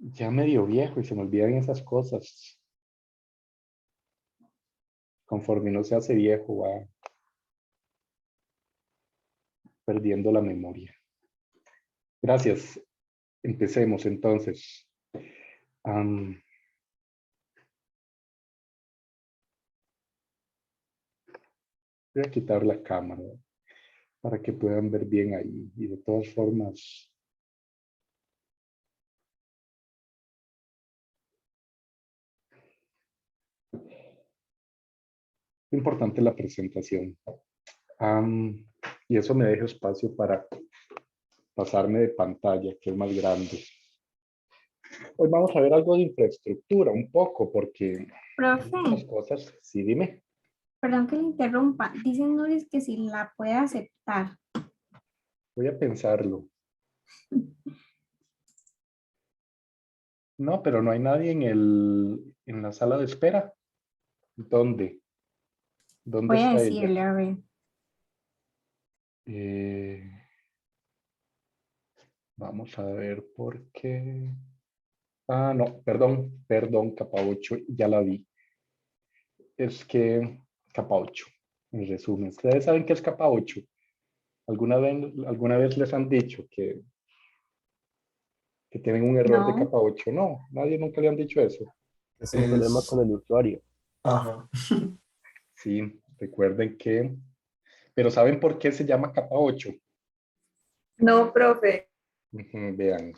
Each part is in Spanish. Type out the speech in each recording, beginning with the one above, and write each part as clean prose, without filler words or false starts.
Ya medio viejo y se me olvidan esas cosas. Conforme uno se hace viejo, va perdiendo la memoria. Gracias. Empecemos entonces. Am, Voy a quitar la cámara para que puedan ver bien ahí. Y de todas formas, es importante la presentación. Y eso me deja espacio para pasarme de pantalla, que es más grande. Hoy vamos a ver algo de infraestructura, un poco, porque Profe, las cosas, sí, dime, perdón que le interrumpa. Dicen Nuris que si la puede aceptar. voy a pensarlo. No, pero no hay nadie en la sala de espera. ¿Dónde? ¿Dónde Voy a está ella? decirle, a ver. Eh, Vamos a ver por qué. Ah, no, perdón, capa 8, ya la vi. Es que capa 8, en resumen. ¿Ustedes saben qué es capa 8? ¿Alguna vez les han dicho que tienen un error de No, capa 8? No, nadie nunca le han dicho eso. Es un problema con Es, el usuario. ajá. Sí, recuerden que. Pero ¿saben por qué se llama capa 8? No, profe. Vean,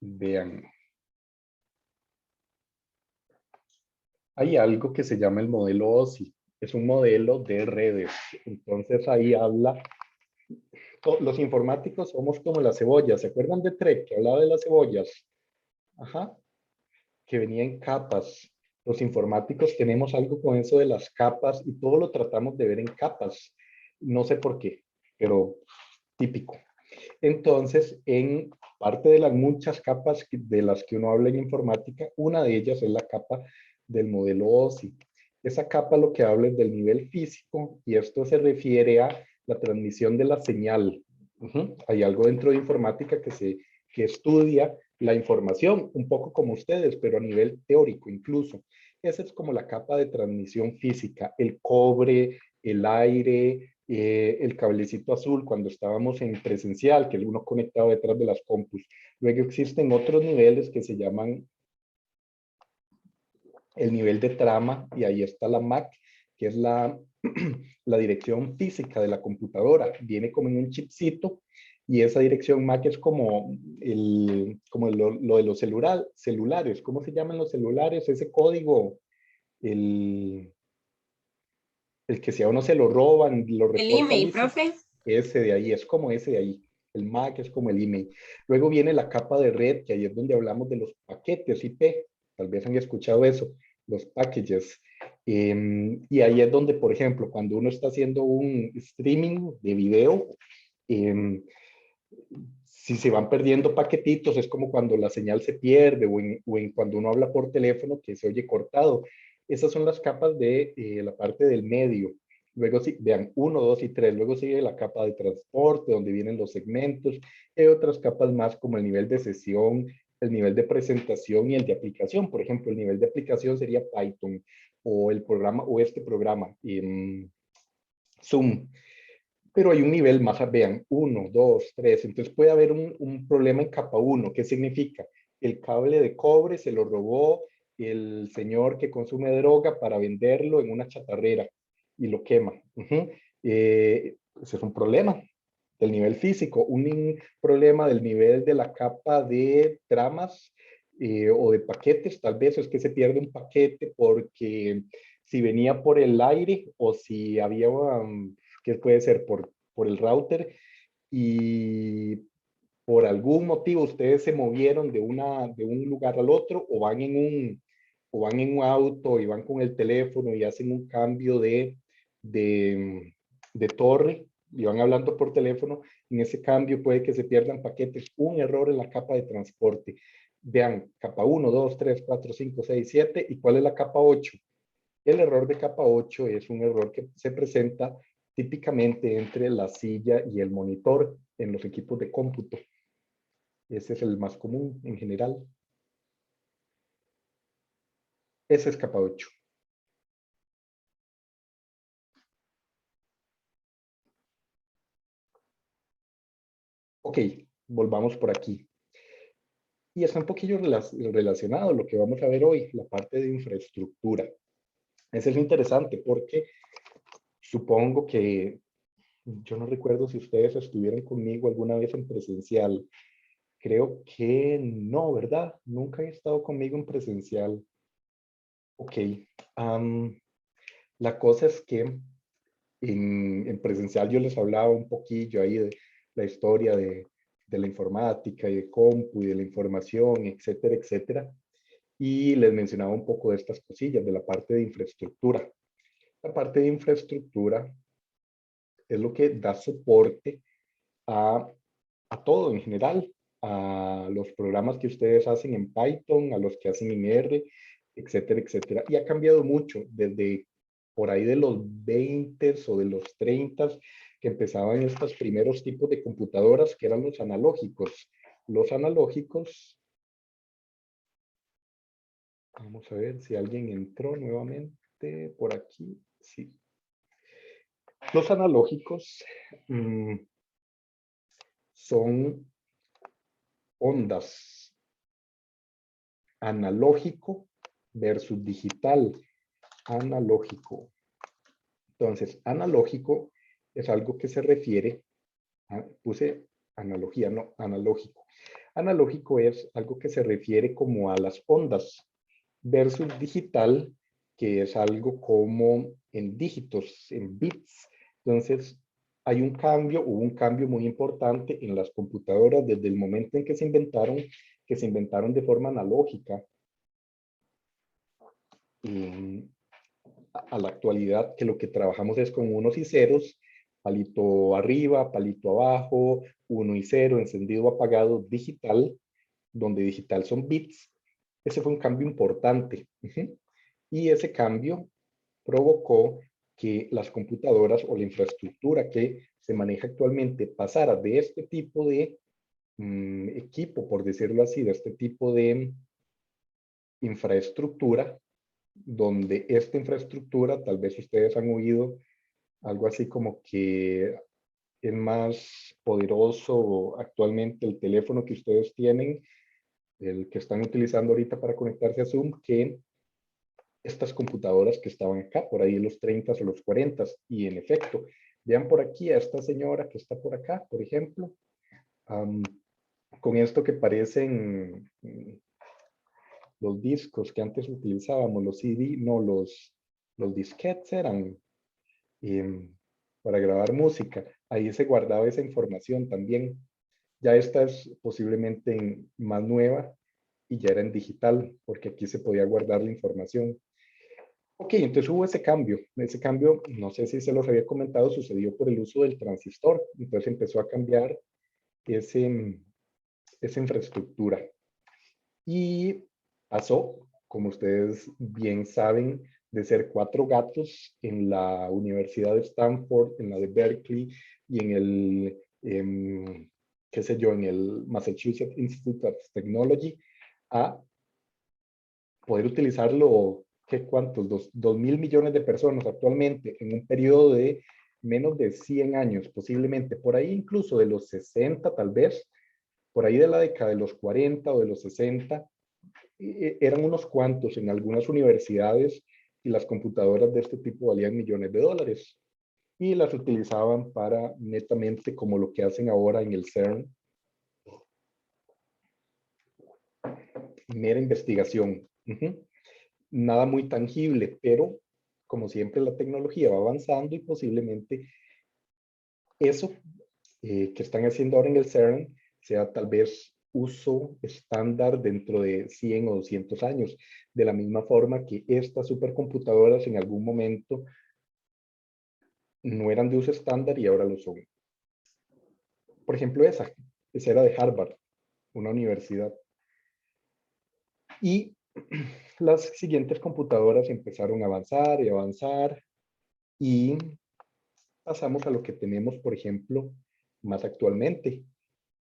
vean. Hay algo que se llama el modelo OSI. Es un modelo de redes. Entonces ahí habla. Los informáticos somos como las cebollas. ¿Se acuerdan de Trek que hablaba de las cebollas? Ajá. Que venía en capas. Los informáticos tenemos algo con eso de las capas y todo lo tratamos de ver en capas. No sé por qué, pero típico. Entonces, en parte de las muchas capas de las que uno habla en informática, una de ellas es la capa del modelo OSI. Esa capa lo que habla es del nivel físico y esto se refiere a la transmisión de la señal. Hay algo dentro de informática que estudia la información, un poco como ustedes, pero a nivel teórico incluso. Esa es como la capa de transmisión física, el cobre, el aire, el cablecito azul cuando estábamos en presencial, que uno conectado detrás de las compus. Luego existen otros niveles que se llaman el nivel de trama y ahí está la MAC, que es la dirección física de la computadora. Viene como en un chipcito y esa dirección MAC es como, lo de los celulares. ¿Cómo se llaman los celulares? Ese código, el, el que si a uno se lo roban, lo El reporta al email, ISIS, profe. ese de ahí, es como ese de ahí. El MAC es como el email. Luego viene la capa de red, que ahí es donde hablamos de los paquetes IP. Tal vez han escuchado eso, los packages. Y ahí es donde, por ejemplo, cuando uno está haciendo un streaming de video, eh, si se van perdiendo paquetitos, es como cuando la señal se pierde o en cuando uno habla por teléfono que se oye cortado. Esas son las capas de la parte del medio. Luego, vean, 1, 2 y 3. Luego sigue la capa de transporte, donde vienen los segmentos. Hay otras capas más como el nivel de sesión, el nivel de presentación y el de aplicación. Por ejemplo, el nivel de aplicación sería Python o el programa o este programa, Zoom. Pero hay un nivel más, vean, 1, 2, 3. Entonces puede haber un problema en capa 1. ¿Qué significa? El cable de cobre se lo robó el señor que consume droga para venderlo en una chatarrera y lo quema. Ese es un problema del nivel físico, un problema del nivel de la capa de tramas o de paquetes. Tal vez es que se pierde un paquete porque si venía por el aire o si había que puede ser por el router y por algún motivo ustedes se movieron de un lugar al otro o van en un auto y van con el teléfono y hacen un cambio de, de torre y van hablando por teléfono, en ese cambio puede que se pierdan paquetes, un error en la capa de transporte. Vean, capa 1, 2, 3, 4, 5, 6, 7, ¿y cuál es la capa 8? El error de capa 8 es un error que se presenta típicamente entre la silla y el monitor en los equipos de cómputo. Ese es el más común en general. Ese es capa 8. Ok, volvamos por aquí. Y está un poquillo relacionado a lo que vamos a ver hoy, la parte de infraestructura. Ese es interesante porque supongo que, yo no recuerdo si ustedes estuvieron conmigo alguna vez en presencial. Creo que no, ¿verdad? Nunca he estado conmigo en presencial. Ok. La cosa es que en presencial yo les hablaba un poquillo ahí de la historia de la informática y de compu y de la información, etcétera, etcétera. Y les mencionaba un poco de estas cosillas, de la parte de infraestructura. La parte de infraestructura es lo que da soporte a, a todo en general, a los programas que ustedes hacen en Python, a los que hacen en R, etcétera, etcétera. Y ha cambiado mucho desde por ahí de los 20 o de los 30 que empezaban estos primeros tipos de computadoras que eran los analógicos. Los analógicos, vamos a ver si alguien entró nuevamente por aquí. Sí. Los analógicos son ondas analógico versus digital. Analógico. Entonces, analógico es algo que se refiere, puse analogía, no, analógico. Analógico es algo que se refiere como a las ondas versus digital, que es algo como en dígitos, en bits. Entonces, hay un cambio, hubo un cambio muy importante en las computadoras desde el momento en que se inventaron de forma analógica. A la actualidad, que lo que trabajamos es con unos y ceros, palito arriba, palito abajo, 1 y 0, encendido, apagado, digital, donde digital son bits. Ese fue un cambio importante. Y ese cambio provocó que las computadoras o la infraestructura que se maneja actualmente pasara de este tipo de equipo, por decirlo así, de este tipo de infraestructura, donde esta infraestructura, tal vez ustedes han oído algo así como que es más poderoso actualmente el teléfono que ustedes tienen, el que están utilizando ahorita para conectarse a Zoom, que estas computadoras que estaban acá, por ahí en los 30 o los 40. Y en efecto, vean por aquí a esta señora que está por acá, por ejemplo, con esto que parecen los discos que antes utilizábamos, los CD, no, los disquetes eran para grabar música. Ahí se guardaba esa información también. Ya esta es posiblemente más nueva y ya era en digital, porque aquí se podía guardar la información. Ok, entonces hubo ese cambio. Ese cambio, no sé si se los había comentado, sucedió por el uso del transistor. Entonces empezó a cambiar esa infraestructura. Y pasó, como ustedes bien saben, de ser 4 gatos en la Universidad de Stanford, en la de Berkeley y en el, qué sé yo, en el Massachusetts Institute of Technology, a poder utilizarlo, ¿qué cuántos? 2.000 millones de personas actualmente en un periodo de menos de 100 años, posiblemente, por ahí incluso de los 60 tal vez, por ahí de la década de los 40 o de los 60, eran unos cuantos en algunas universidades y las computadoras de este tipo valían millones de dólares y las utilizaban para netamente como lo que hacen ahora en el CERN, mera investigación. Nada muy tangible, pero como siempre la tecnología va avanzando y posiblemente eso que están haciendo ahora en el CERN sea tal vez uso estándar dentro de 100 o 200 años, de la misma forma que estas supercomputadoras en algún momento no eran de uso estándar y ahora lo son. Por ejemplo, esa era de Harvard, una universidad. Y las siguientes computadoras empezaron a avanzar y avanzar y pasamos a lo que tenemos, por ejemplo, más actualmente,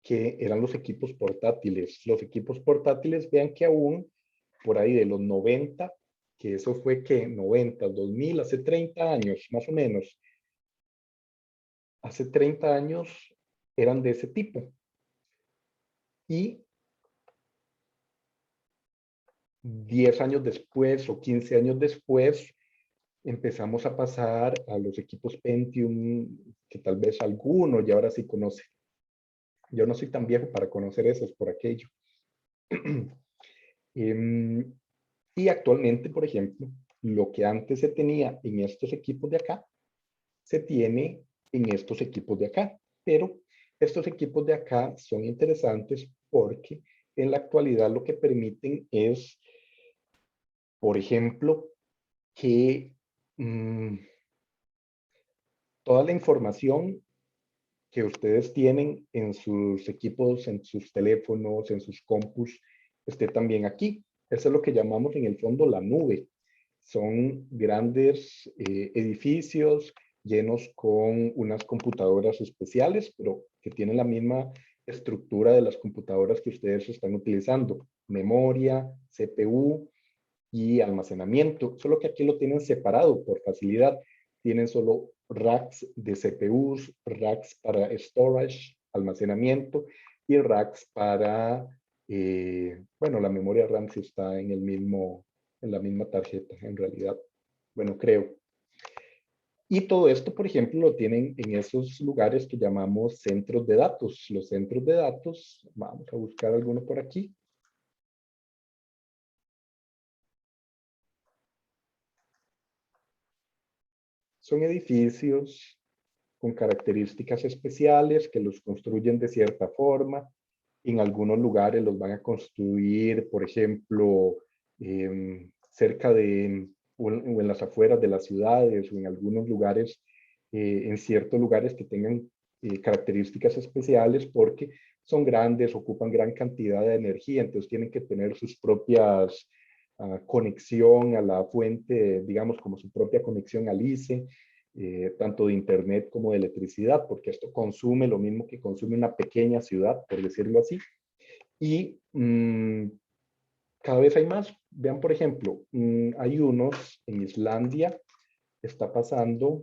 que eran los equipos portátiles. Los equipos portátiles, vean que aún por ahí de los 90, que eso fue que 90, 2000, hace 30 años, más o menos, hace 30 años eran de ese tipo. Y 10 años después o 15 años después, empezamos a pasar a los equipos Pentium, que tal vez alguno ya ahora sí conoce. Yo no soy tan viejo para conocer esos por aquello. Y actualmente, por ejemplo, lo que antes se tenía en estos equipos de acá, se tiene en estos equipos de acá. Pero estos equipos de acá son interesantes porque en la actualidad lo que permiten es, por ejemplo, que toda la información que ustedes tienen en sus equipos, en sus teléfonos, en sus compus, esté también aquí. Eso es lo que llamamos en el fondo la nube. Son grandes edificios llenos con unas computadoras especiales, pero que tienen la misma estructura de las computadoras que ustedes están utilizando. Memoria, CPU y almacenamiento. Solo que aquí lo tienen separado por facilidad. Tienen solo racks de CPUs, racks para storage, almacenamiento, y racks para, bueno, la memoria RAM sí está en el mismo, en la misma tarjeta, en realidad. Bueno, creo. Y todo esto, por ejemplo, lo tienen en esos lugares que llamamos centros de datos. Los centros de datos, vamos a buscar alguno por aquí. Son edificios con características especiales que los construyen de cierta forma. En algunos lugares los van a construir, por ejemplo, cerca de, o en las afueras de las ciudades, o en algunos lugares, en ciertos lugares que tengan características especiales porque son grandes, ocupan gran cantidad de energía, entonces tienen que tener sus propias conexión a la fuente, digamos, como su propia conexión al ICE, tanto de internet como de electricidad, porque esto consume lo mismo que consume una pequeña ciudad, por decirlo así. Y cada vez hay más. Vean, por ejemplo, hay unos en Islandia, está pasando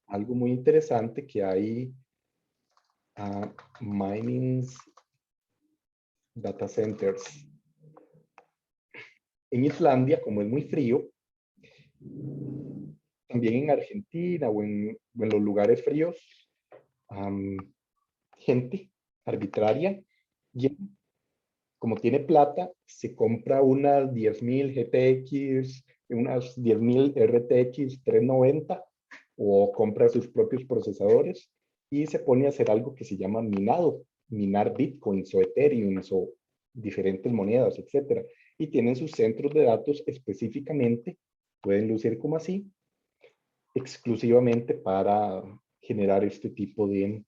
algo muy interesante, que hay mining data centers. En Islandia, como es muy frío, también en Argentina o en los lugares fríos, gente arbitraria, y como tiene plata, se compra unas 10.000 GTX, unas 10.000 RTX 390, o compra sus propios procesadores y se pone a hacer algo que se llama minado, minar bitcoins o ethereum o diferentes monedas, etcétera. Y tienen sus centros de datos específicamente, pueden lucir como así, exclusivamente para generar este tipo de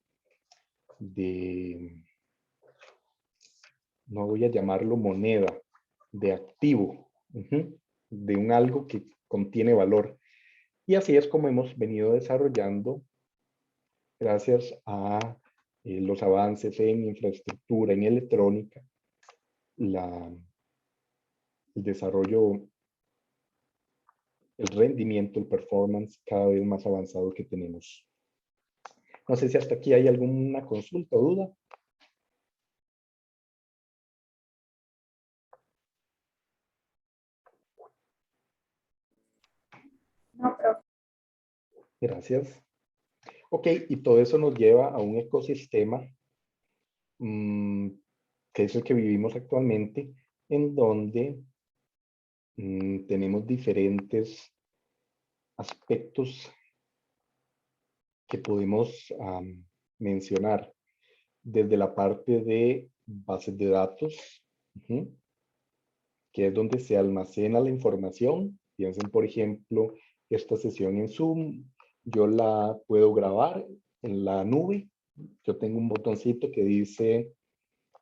no voy a llamarlo moneda, de activo, de un algo que contiene valor. Y así es como hemos venido desarrollando, gracias a los avances en infraestructura, en electrónica, el desarrollo, el rendimiento, el performance cada vez más avanzado que tenemos. No sé si hasta aquí hay alguna consulta o duda. No, profe. Gracias. Ok, y todo eso nos lleva a un ecosistema que es el que vivimos actualmente, en donde tenemos diferentes aspectos que podemos mencionar, desde la parte de bases de datos, que es donde se almacena la información. Piensen, por ejemplo, esta sesión en Zoom, yo la puedo grabar en la nube. Yo tengo un botoncito que dice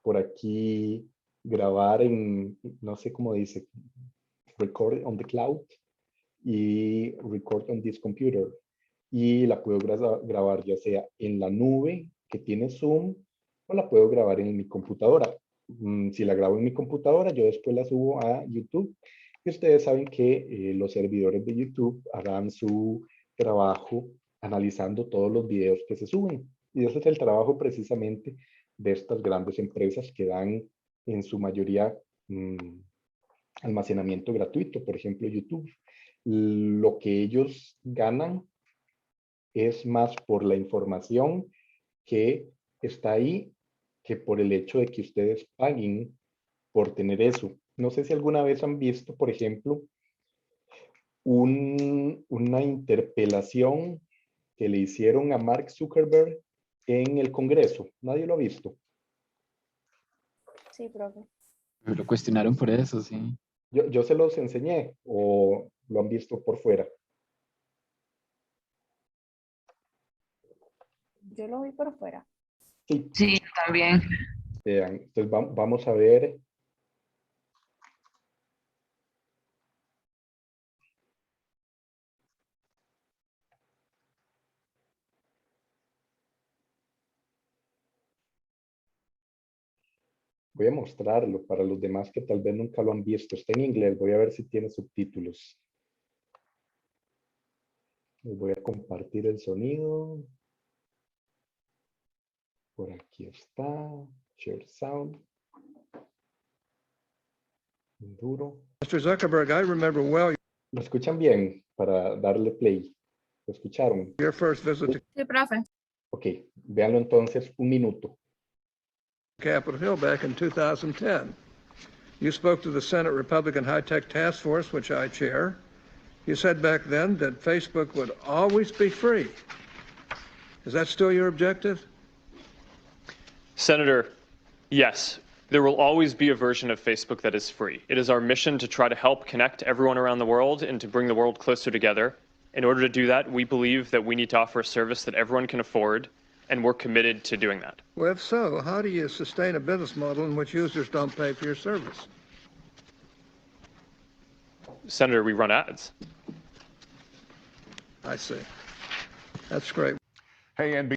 por aquí grabar en, no sé cómo dice, record on the cloud y record on this computer. y la puedo grabar ya sea en la nube que tiene Zoom o la puedo grabar en mi computadora. Si la grabo en mi computadora, yo después la subo a YouTube. Y ustedes saben que los servidores de YouTube harán su trabajo analizando todos los videos que se suben. Y ese es el trabajo precisamente de estas grandes empresas que dan en su mayoría almacenamiento gratuito, por ejemplo YouTube. Lo que ellos ganan es más por la información que está ahí que por el hecho de que ustedes paguen por tener eso. No sé si alguna vez han visto, por ejemplo, una interpelación que le hicieron a Mark Zuckerberg en el Congreso. Nadie lo ha visto. Sí, profe. Lo cuestionaron por eso, sí. Yo se los enseñé o lo han visto por fuera. Yo lo vi por fuera. Sí, Sí, también. vean. Entonces vamos a ver. Voy a mostrarlo para los demás que tal vez nunca lo han visto. Está en inglés. Voy a ver si tiene subtítulos. Les voy a compartir el sonido. Por aquí está. Share sound. Duro. Mr. Zuckerberg, I remember well ¿Lo escuchan bien? Para darle play. ¿Lo escucharon? your first visit to Sí, profe. Ok. Véanlo entonces un minuto. Capitol Hill back in 2010. You spoke to the Senate Republican High Tech Task Force, which I chair. You said back then that Facebook would always be free. Is that still your objective? Senator, yes, there will always be a version of Facebook that is free. It is our mission to try to help connect everyone around the world and to bring the world closer together. In order to do that, we believe that we need to offer a service that everyone can afford, and we're committed to doing that. Well, if so, how do you sustain a business model in which users don't pay for your service? Senator, we run ads. I see. That's great. Hey, NB.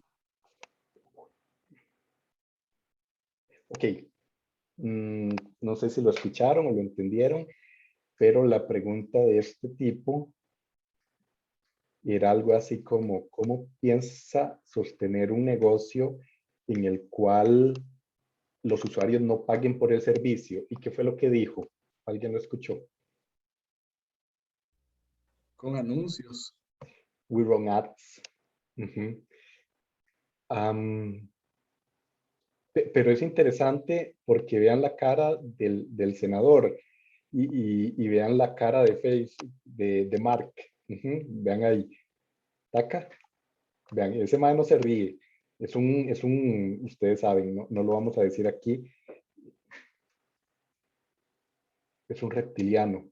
Ok. No sé si lo escucharon o lo entendieron, pero la pregunta de este tipo era algo así como, ¿cómo piensa sostener un negocio en el cual los usuarios no paguen por el servicio? ¿Y qué fue lo que dijo? ¿Alguien lo escuchó? Con anuncios. We run ads. Pero es interesante porque vean la cara del senador y vean la cara de Facebook, de Mark. Vean ahí. Taca. Vean, ese man no se ríe. Ustedes saben, no lo vamos a decir aquí. Es un reptiliano.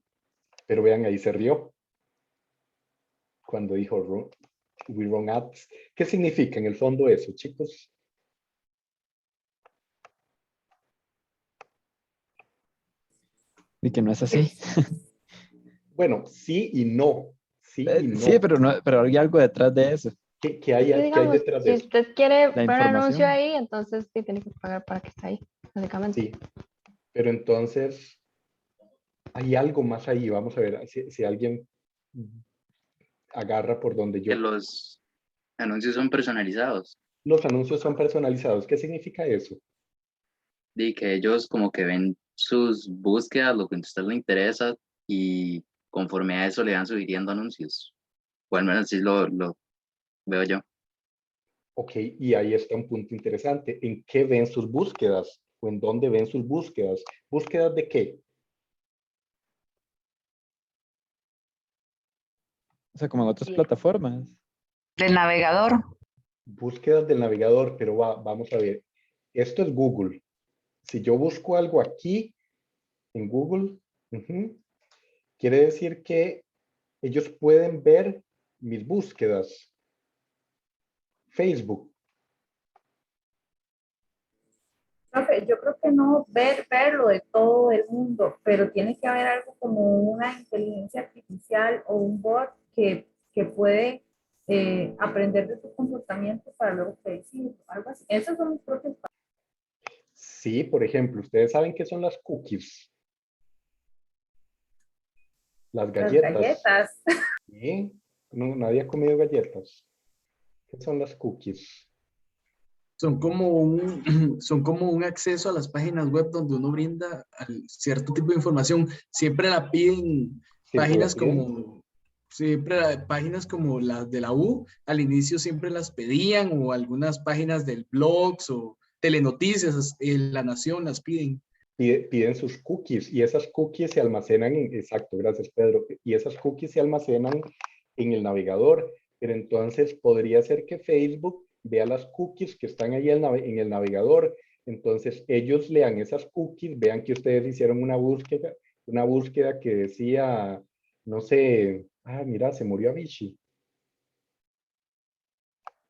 Pero vean, ahí se rió. Cuando dijo we run ads. ¿Qué significa en el fondo eso, chicos? Y que no es así. Bueno, sí y no. Sí y no. Sí, pero hay algo detrás de eso. ¿Qué hay Digamos, detrás de si eso? usted quiere La poner anuncio información. ahí, entonces sí tiene que pagar para que esté ahí, básicamente. Sí. Pero entonces, hay algo más ahí. Vamos a ver si alguien agarra por donde yo. Que los anuncios son personalizados Los anuncios son personalizados. ¿Qué significa eso? y que ellos como que ven sus búsquedas, lo que a usted le interesa y conforme a eso le van sugiriendo anuncios. O al menos así lo veo yo. Ok, y ahí está un punto interesante. ¿En qué ven sus búsquedas? ¿O en dónde ven sus búsquedas? ¿Búsquedas de qué? O sea, como en otras Sí. plataformas. Del navegador. Búsquedas del navegador, pero vamos a ver. Esto es Google. Si yo busco algo aquí en Google, quiere decir que ellos pueden ver mis búsquedas. Facebook. Profe, yo creo que no verlo de todo el mundo, pero tiene que haber algo como una inteligencia artificial o un bot que puede aprender de tu comportamiento para luego predecirlo, algo así. Esas son mis propias Sí, por ejemplo, ustedes saben qué son las cookies, las galletas. galletas. ¿Sí? No, nadie ha comido galletas. ¿Qué son las cookies? Son como son como un acceso a las páginas web donde uno brinda cierto tipo de información. Siempre la piden ¿Siempre la páginas piden? como, páginas como las de la U, al inicio siempre las pedían, o algunas páginas del blogs o telenoticias, La Nación las piden. Piden sus cookies y esas cookies se almacenan exacto, gracias Pedro, y esas cookies se almacenan en el navegador, pero entonces podría ser que Facebook vea las cookies que están ahí en el navegador, entonces ellos lean esas cookies, vean que ustedes hicieron una búsqueda que decía, no sé, mira, se murió Avicii,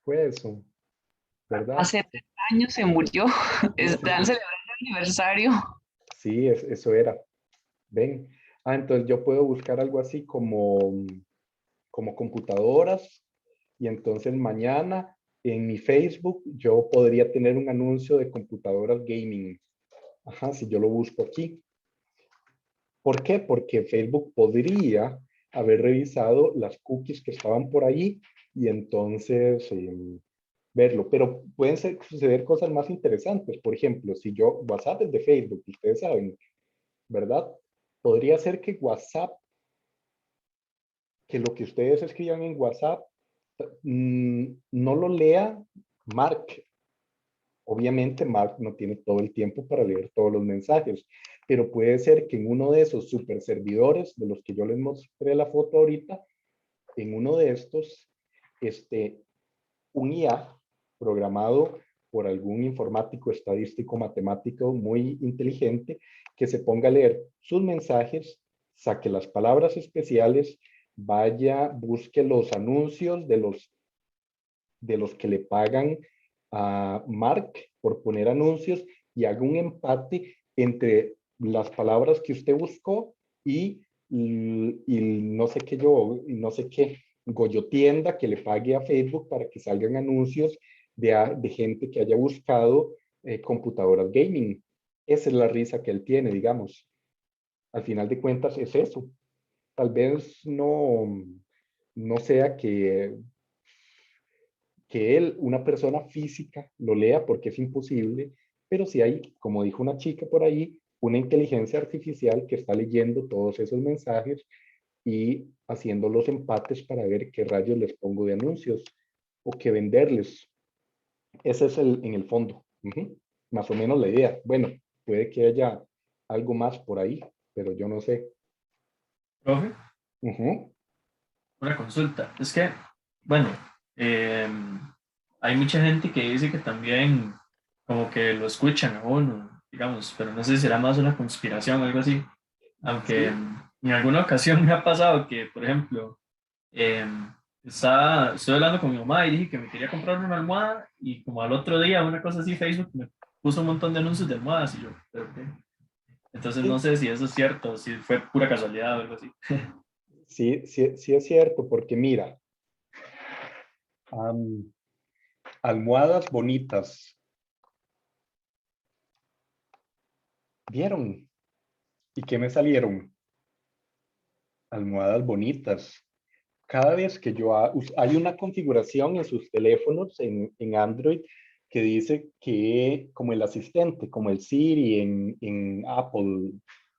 fue eso, ¿verdad? Hace 30 años se murió. Sí, Están celebrando el aniversario. sí, eso era. Ven. Entonces yo puedo buscar algo así como computadoras y entonces mañana en mi Facebook yo podría tener un anuncio de computadoras gaming. Ajá, si yo lo busco aquí. ¿Por qué? Porque Facebook podría haber revisado las cookies que estaban por ahí y entonces verlo. Pero pueden suceder cosas más interesantes. Por ejemplo, si yo, WhatsApp es de Facebook, ustedes saben, ¿verdad? Podría ser que WhatsApp, que lo que ustedes escriban en WhatsApp, no lo lea Mark. Obviamente Mark no tiene todo el tiempo para leer todos los mensajes, pero puede ser que en uno de esos super servidores de los que yo les mostré la foto ahorita, en uno de estos, un IA programado por algún informático, estadístico, matemático muy inteligente, que se ponga a leer sus mensajes, saque las palabras especiales, vaya, busque los anuncios de los que le pagan a Mark por poner anuncios y haga un empate entre las palabras que usted buscó y no sé qué no sé qué, Goyotienda que le pague a Facebook para que salgan anuncios de gente que haya buscado computadoras gaming. Esa es la risa que él tiene, digamos. Al final de cuentas es eso. Tal vez no sea que él, una persona física, lo lea porque es imposible, pero sí hay, como dijo una chica por ahí, una inteligencia artificial que está leyendo todos esos mensajes y haciendo los empates para ver qué rayos les pongo de anuncios o qué venderles. Ese es en el fondo, más o menos la idea. Bueno, puede que haya algo más por ahí, pero yo no sé. Profe, Ujú. una consulta. Es que, bueno, eh, hay mucha gente que dice que también como que lo escuchan a uno, digamos, pero no sé si será más una conspiración o algo así. Aunque Sí. en alguna ocasión me ha pasado que, por ejemplo, estoy hablando con mi mamá y dije que me quería comprar una almohada y como al otro día, una cosa así, Facebook me puso un montón de anuncios de almohadas y yo, ¿pero qué? Entonces no Sí, sé si eso es cierto, si fue pura casualidad o algo así. sí, sí, sí es cierto, porque mira, am, almohadas bonitas, ¿vieron? ¿Y qué me salieron? Almohadas bonitas. Cada vez que hay una configuración en sus teléfonos, en Android, que dice que, como el asistente, como el Siri en Apple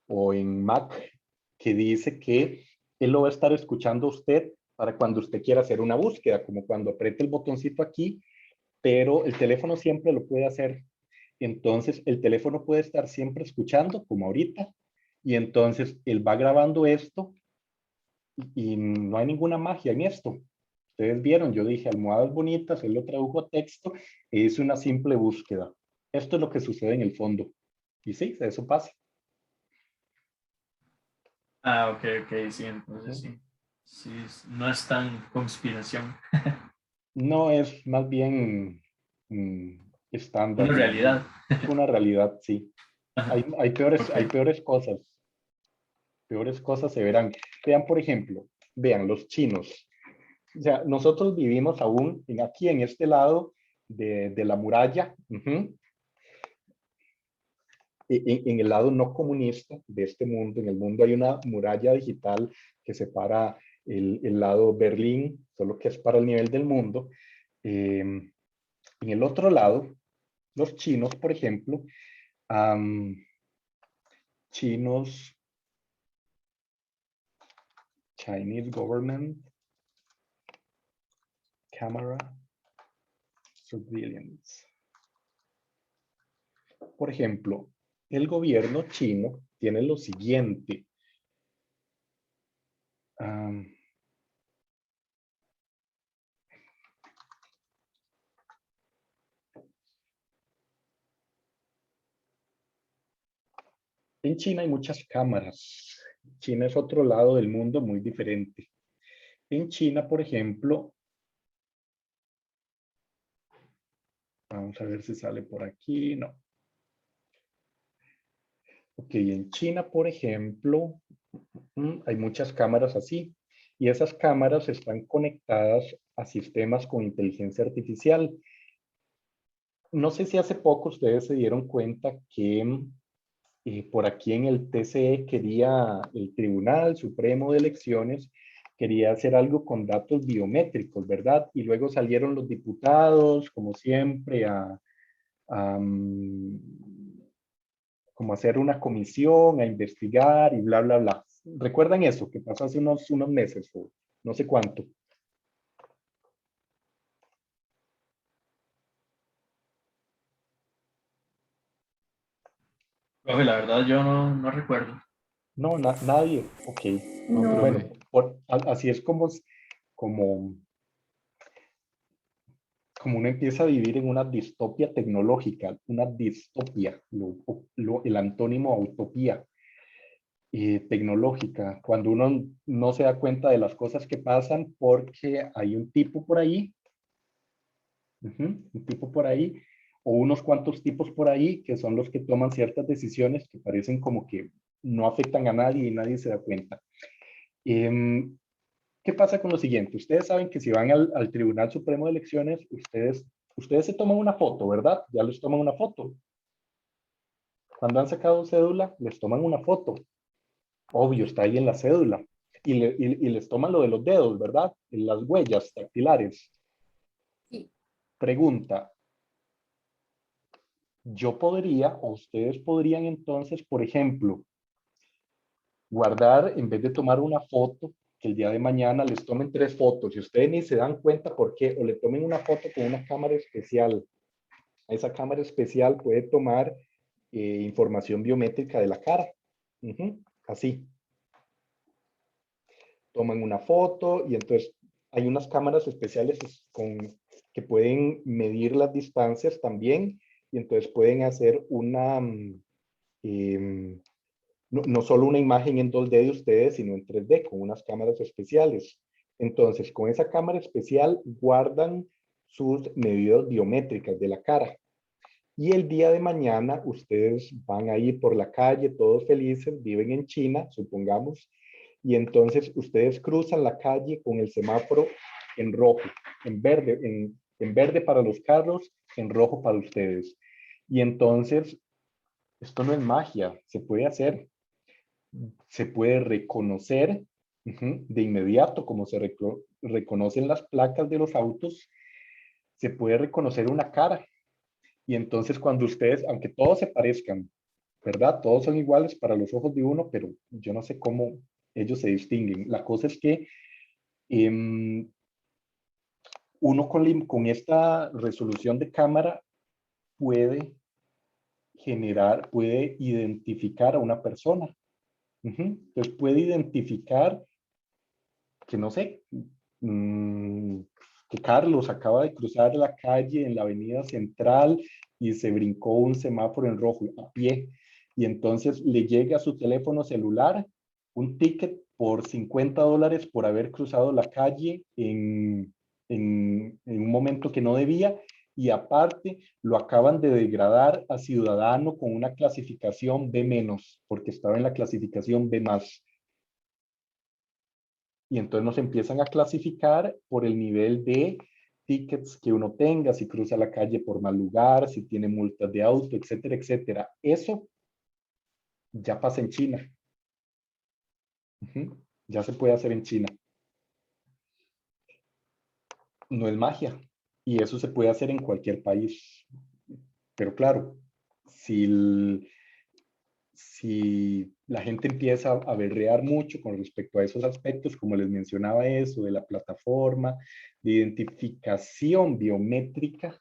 o en Mac, que dice que él lo va a estar escuchando a usted para cuando usted quiera hacer una búsqueda, como cuando apriete el botoncito aquí, pero el teléfono siempre lo puede hacer. Entonces, el teléfono puede estar siempre escuchando, como ahorita, y entonces él va grabando esto y no hay ninguna magia en esto. Ustedes vieron, yo dije almohadas bonitas, él lo tradujo a texto e hizo una simple búsqueda. Esto es lo que sucede en el fondo. Y sí, eso pasa. Ah, ok, ok, sí, entonces sí. Sí, no es tan conspiración, No es más bien estándar, una más bien realidad. es una realidad, sí. Hay, Ajá, hay, peores, ok. hay peores cosas. Peores cosas se verán. Vean, por ejemplo, vean los chinos. O sea, nosotros vivimos aún aquí en este lado de la muralla, en el lado no comunista de este mundo. En el mundo hay una muralla digital que separa el lado Berlín, solo que es para el nivel del mundo. En el otro lado, los chinos, por ejemplo, chinos, Chinese Government, Camera, Surveillance. Por ejemplo, el gobierno chino tiene lo siguiente. En China hay muchas cámaras. China es otro lado del mundo muy diferente. En China, por ejemplo, vamos a ver si sale por aquí. No. Ok, en China, por ejemplo, hay muchas cámaras así. Y esas cámaras están conectadas a sistemas con inteligencia artificial. No sé si hace poco ustedes se dieron cuenta que por aquí en el TCE quería, el Tribunal Supremo de Elecciones quería hacer algo con datos biométricos, ¿verdad? Y luego salieron los diputados, como siempre, como hacer una comisión, a investigar y bla, bla, bla. ¿Recuerdan eso que pasó hace unos meses o no sé cuánto? Profe, la verdad yo no recuerdo. No, nadie. Ok. No. Bueno, así es como, como uno empieza a vivir en una distopia tecnológica, una distopia, el antónimo a utopía tecnológica, cuando uno no se da cuenta de las cosas que pasan porque hay un tipo por ahí, un tipo por ahí, o unos cuantos tipos por ahí que son los que toman ciertas decisiones que parecen como que no afectan a nadie y nadie se da cuenta. ¿Qué pasa con lo siguiente? Ustedes saben que si van al Tribunal Supremo de Elecciones, ustedes se toman una foto, ¿verdad? Ya les toman una foto. Cuando han sacado cédula, les toman una foto. Obvio, está ahí en la cédula. Y les toman lo de los dedos, ¿verdad? En las huellas dactilares. Sí. Pregunta. Yo podría, o ustedes podrían entonces, por ejemplo, guardar, en vez de tomar una foto, que el día de mañana les tomen 3 fotos y ustedes ni se dan cuenta por qué, o le tomen una foto con una cámara especial. Esa cámara especial puede tomar información biométrica de la cara. Así. Toman una foto y entonces hay unas cámaras especiales que pueden medir las distancias también y entonces pueden hacer una, no solo una imagen en 2D de ustedes, sino en 3D con unas cámaras especiales. Entonces, con esa cámara especial guardan sus medidas biométricas de la cara. Y el día de mañana ustedes van a ir por la calle todos felices, viven en China, supongamos, y entonces ustedes cruzan la calle con el semáforo en rojo, en verde, en verde para los carros, en rojo para ustedes. Y entonces, esto no es magia, se puede hacer. Se puede reconocer de inmediato, como se reconocen las placas de los autos, se puede reconocer una cara. Y entonces cuando ustedes, aunque todos se parezcan, ¿verdad? Todos son iguales para los ojos de uno, pero yo no sé cómo ellos se distinguen. La cosa es que uno con esta resolución de cámara puede puede identificar a una persona. Entonces puede identificar que no sé, que Carlos acaba de cruzar la calle en la avenida central y se brincó un semáforo en rojo a pie. Y entonces le llega a su teléfono celular un ticket por $50 por haber cruzado la calle en un momento que no debía. Y aparte, lo acaban de degradar a ciudadano con una clasificación B-, porque estaba en la clasificación B+. Y entonces nos empiezan a clasificar por el nivel de tickets que uno tenga, si cruza la calle por mal lugar, si tiene multas de auto, etcétera, etcétera. Eso ya pasa en China. Ya se puede hacer en China. No es magia. Y eso se puede hacer en cualquier país. Pero claro, si la gente empieza a berrear mucho con respecto a esos aspectos, como les mencionaba eso, de la plataforma, de identificación biométrica,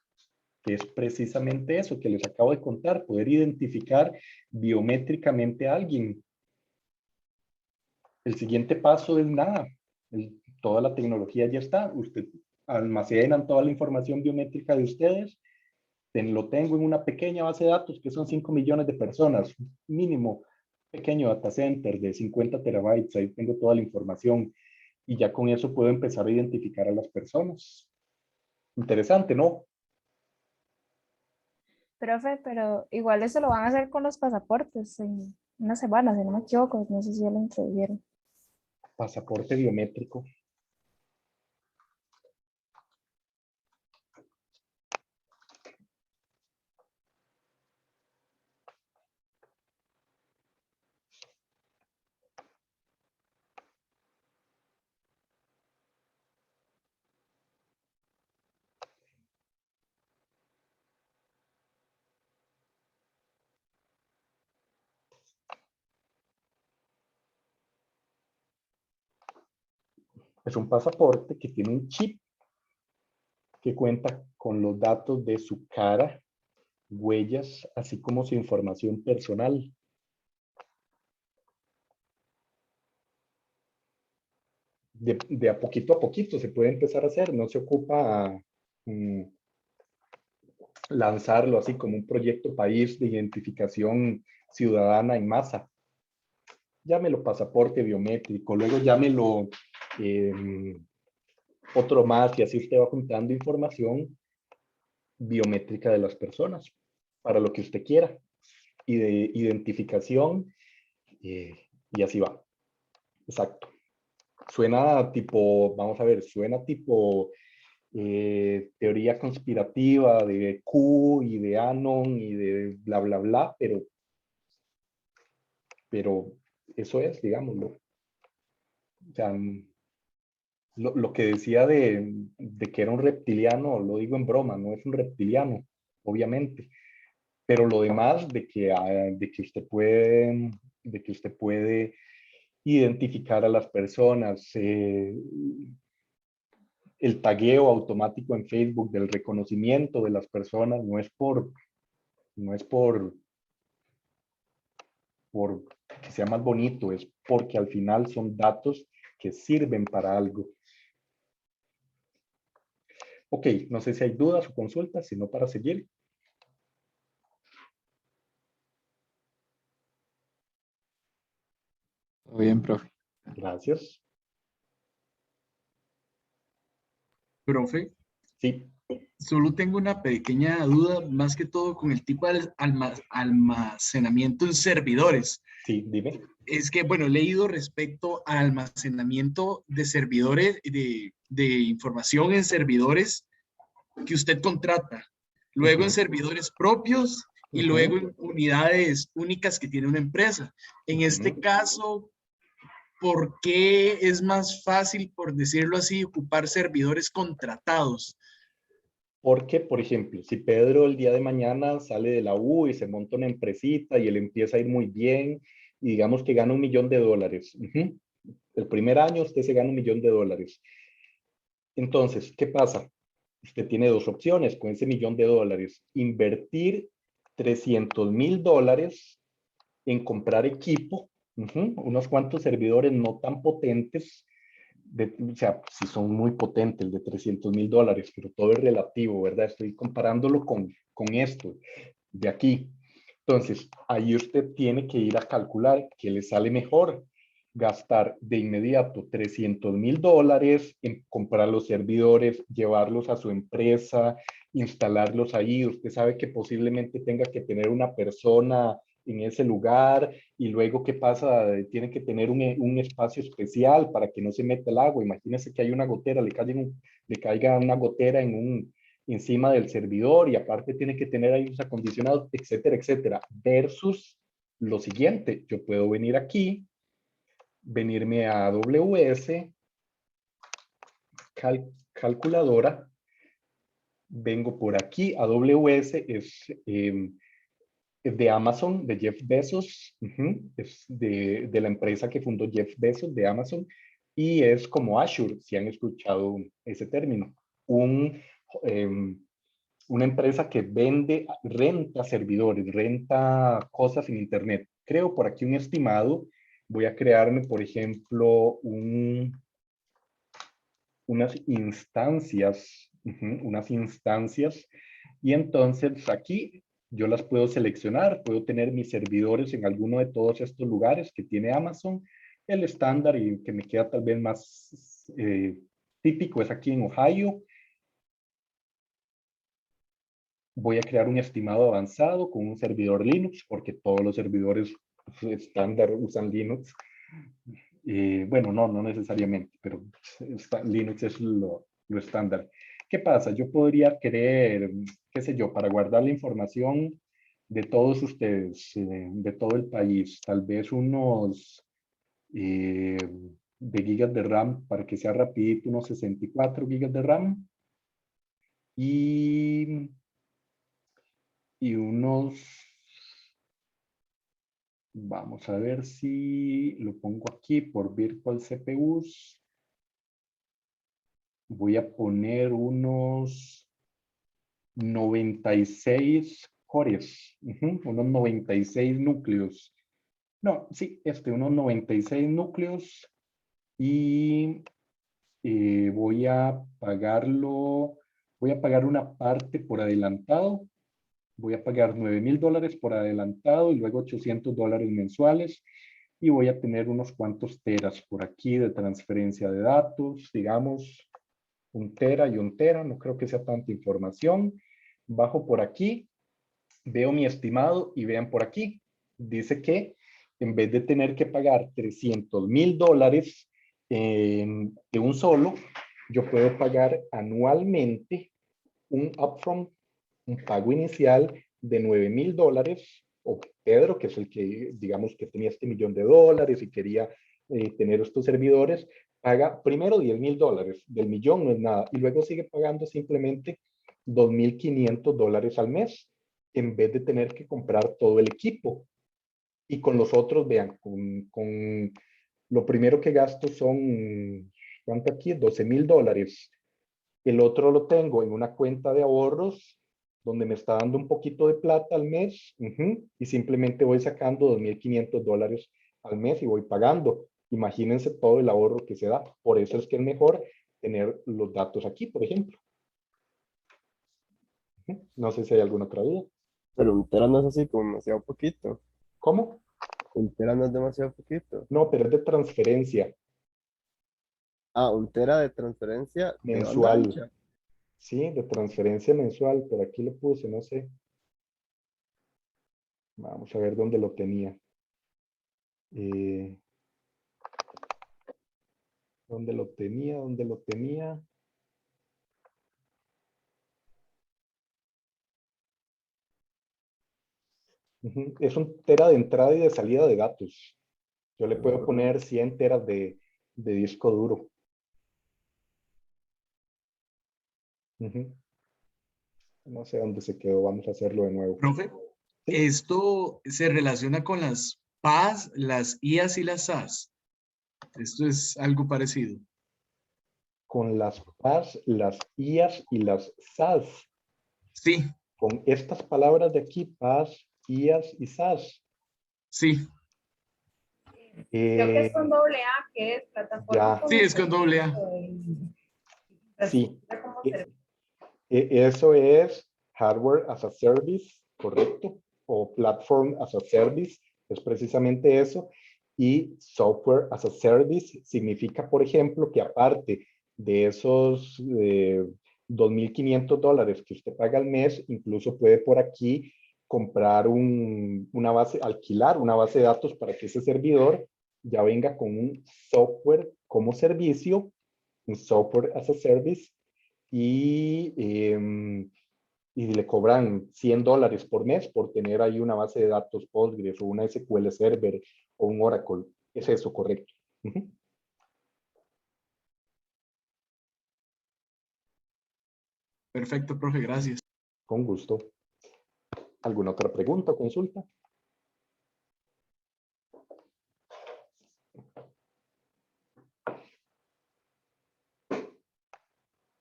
que es precisamente eso que les acabo de contar, poder identificar biométricamente a alguien. El siguiente paso es nada. Toda la tecnología ya está. Usted almacenan toda la información biométrica de ustedes. Lo tengo en una pequeña base de datos que son 5 millones de personas, mínimo, pequeño data center de 50 terabytes. Ahí tengo toda la información y ya con eso puedo empezar a identificar a las personas. Interesante, ¿no? Profe, pero igual eso lo van a hacer con los pasaportes en una semana, si no me equivoco, no sé si ya lo introdujeron. Pasaporte biométrico. Es un pasaporte que tiene un chip que cuenta con los datos de su cara, huellas, así como su información personal. De a poquito se puede empezar a hacer, no se ocupa lanzarlo así como un proyecto país de identificación ciudadana en masa. Llámelo pasaporte biométrico, luego llámelo otro más y así usted va juntando información biométrica de las personas para lo que usted quiera y de identificación y así va. Exacto. Suena tipo, vamos a ver, suena tipo teoría conspirativa de Q y de Anon y de bla, bla, bla, pero eso es, digámoslo. O sea, lo que decía de que era un reptiliano, lo digo en broma, no es un reptiliano, obviamente. Pero lo demás de que usted puede identificar a las personas, el tagueo automático en Facebook del reconocimiento de las personas no es por que sea más bonito, es porque al final son datos que sirven para algo. Ok, no sé si hay dudas o consultas, sino para seguir. Todo bien, profe. Gracias. Profe, Sí, solo tengo una pequeña duda, más que todo con el tipo de almacenamiento en servidores. sí, dime. Es que, bueno, he leído respecto al almacenamiento de servidores, de información en servidores que usted contrata, luego en servidores propios y luego en unidades únicas que tiene una empresa. En este caso, ¿por qué es más fácil, por decirlo así, ocupar servidores contratados? Porque, por ejemplo, si Pedro el día de mañana sale de la U y se monta una empresita y él empieza a ir muy bien y digamos que gana $1 millón. El primer año usted se gana $1 millón. Entonces, ¿qué pasa? Usted tiene dos opciones con ese $1 millón. Invertir $300,000 en comprar equipo, unos cuantos servidores no tan potentes, o sea, si son muy potentes el de $300,000, pero todo es relativo, ¿verdad? Estoy comparándolo con esto de aquí. Entonces, ahí usted tiene que ir a calcular qué le sale mejor. Gastar de inmediato $300,000 en comprar los servidores, llevarlos a su empresa, instalarlos ahí. Usted sabe que posiblemente tenga que tener una persona en ese lugar y luego qué pasa, tiene que tener un espacio especial para que no se meta el agua. Imagínense que hay una gotera, le caiga una gotera encima del servidor y aparte tiene que tener aires acondicionados, etcétera, etcétera. Versus lo siguiente, yo puedo venir aquí, venirme a AWS, calculadora, vengo por aquí, AWS es de Amazon, de Jeff Bezos, es de la empresa que fundó Jeff Bezos, de Amazon, y es como Azure, si han escuchado ese término. Una empresa que renta servidores, renta cosas en Internet. Creo por aquí un estimado, voy a crearme, por ejemplo, unas instancias, y entonces aquí yo las puedo seleccionar, puedo tener mis servidores en alguno de todos estos lugares que tiene Amazon. El estándar y que me queda tal vez más típico es aquí en Ohio. Voy a crear un estimado avanzado con un servidor Linux, porque todos los servidores estándar usan Linux. Bueno, no necesariamente, pero Linux es lo estándar. ¿Qué pasa? Yo podría querer, qué sé yo, para guardar la información de todos ustedes, de todo el país, tal vez unos de gigas de RAM, para que sea rapidito, unos 64 gigas de RAM. Y unos, vamos a ver si lo pongo aquí por Virtual CPUs. Voy a poner unos 96 cores, unos 96 núcleos. No, sí, unos 96 núcleos y voy a pagar una parte por adelantado. Voy a pagar $9,000 por adelantado y luego $800 mensuales y voy a tener unos cuantos teras por aquí de transferencia de datos, digamos 1 tera y 1 tera, no creo que sea tanta información. Bajo por aquí, veo mi estimado y vean por aquí, dice que en vez de tener que pagar $300,000 de un solo, yo puedo pagar anualmente un upfront, un pago inicial de $9,000, o Pedro, que es el que, digamos, que tenía este $1,000,000 y quería tener estos servidores, paga primero $10,000, del millón no es nada, y luego sigue pagando simplemente $2,500 al mes, en vez de tener que comprar todo el equipo. Y con los otros, vean, con lo primero que gasto son, ¿cuánto aquí? $12,000. El otro lo tengo en una cuenta de ahorros donde me está dando un poquito de plata al mes y simplemente voy sacando $2,500 al mes y voy pagando. Imagínense todo el ahorro que se da. Por eso es que es mejor tener los datos aquí, por ejemplo. No sé si hay alguna otra duda. Pero 1 tera no es así como demasiado poquito. ¿Cómo? 1 tera no es demasiado poquito. No, pero es de transferencia. Ah, 1 tera de transferencia de banda Mensual. ancha. Sí, de transferencia mensual, pero aquí lo puse, no sé. Vamos a ver dónde lo tenía. ¿Dónde lo tenía? ¿Dónde lo tenía? Es 1 tera de entrada y de salida de datos. Yo le puedo poner 100 teras de disco duro. No sé dónde se quedó, vamos a hacerlo de nuevo. Profe, esto se relaciona con las PAS, las IAS y las SAS. Esto es algo parecido. Con las PAS, las IAS y las SAS. Sí. Con estas palabras de aquí, PAS, IAS y SAS. Sí. Creo que es con AA, que es plataforma. Ya. Sí, es con AA. Sí. Eso es Hardware as a Service, ¿correcto? O Platform as a Service, es precisamente eso. Y Software as a Service significa, por ejemplo, que aparte de esos $2,500 que usted paga al mes, incluso puede por aquí comprar una base, alquilar una base de datos para que ese servidor ya venga con un software como servicio, un software as a service, y le cobran $100 por mes por tener ahí una base de datos Postgres o una SQL Server o un Oracle. Es eso, correcto. Ujú. Perfecto, profe, gracias. Con gusto. ¿Alguna otra pregunta o consulta?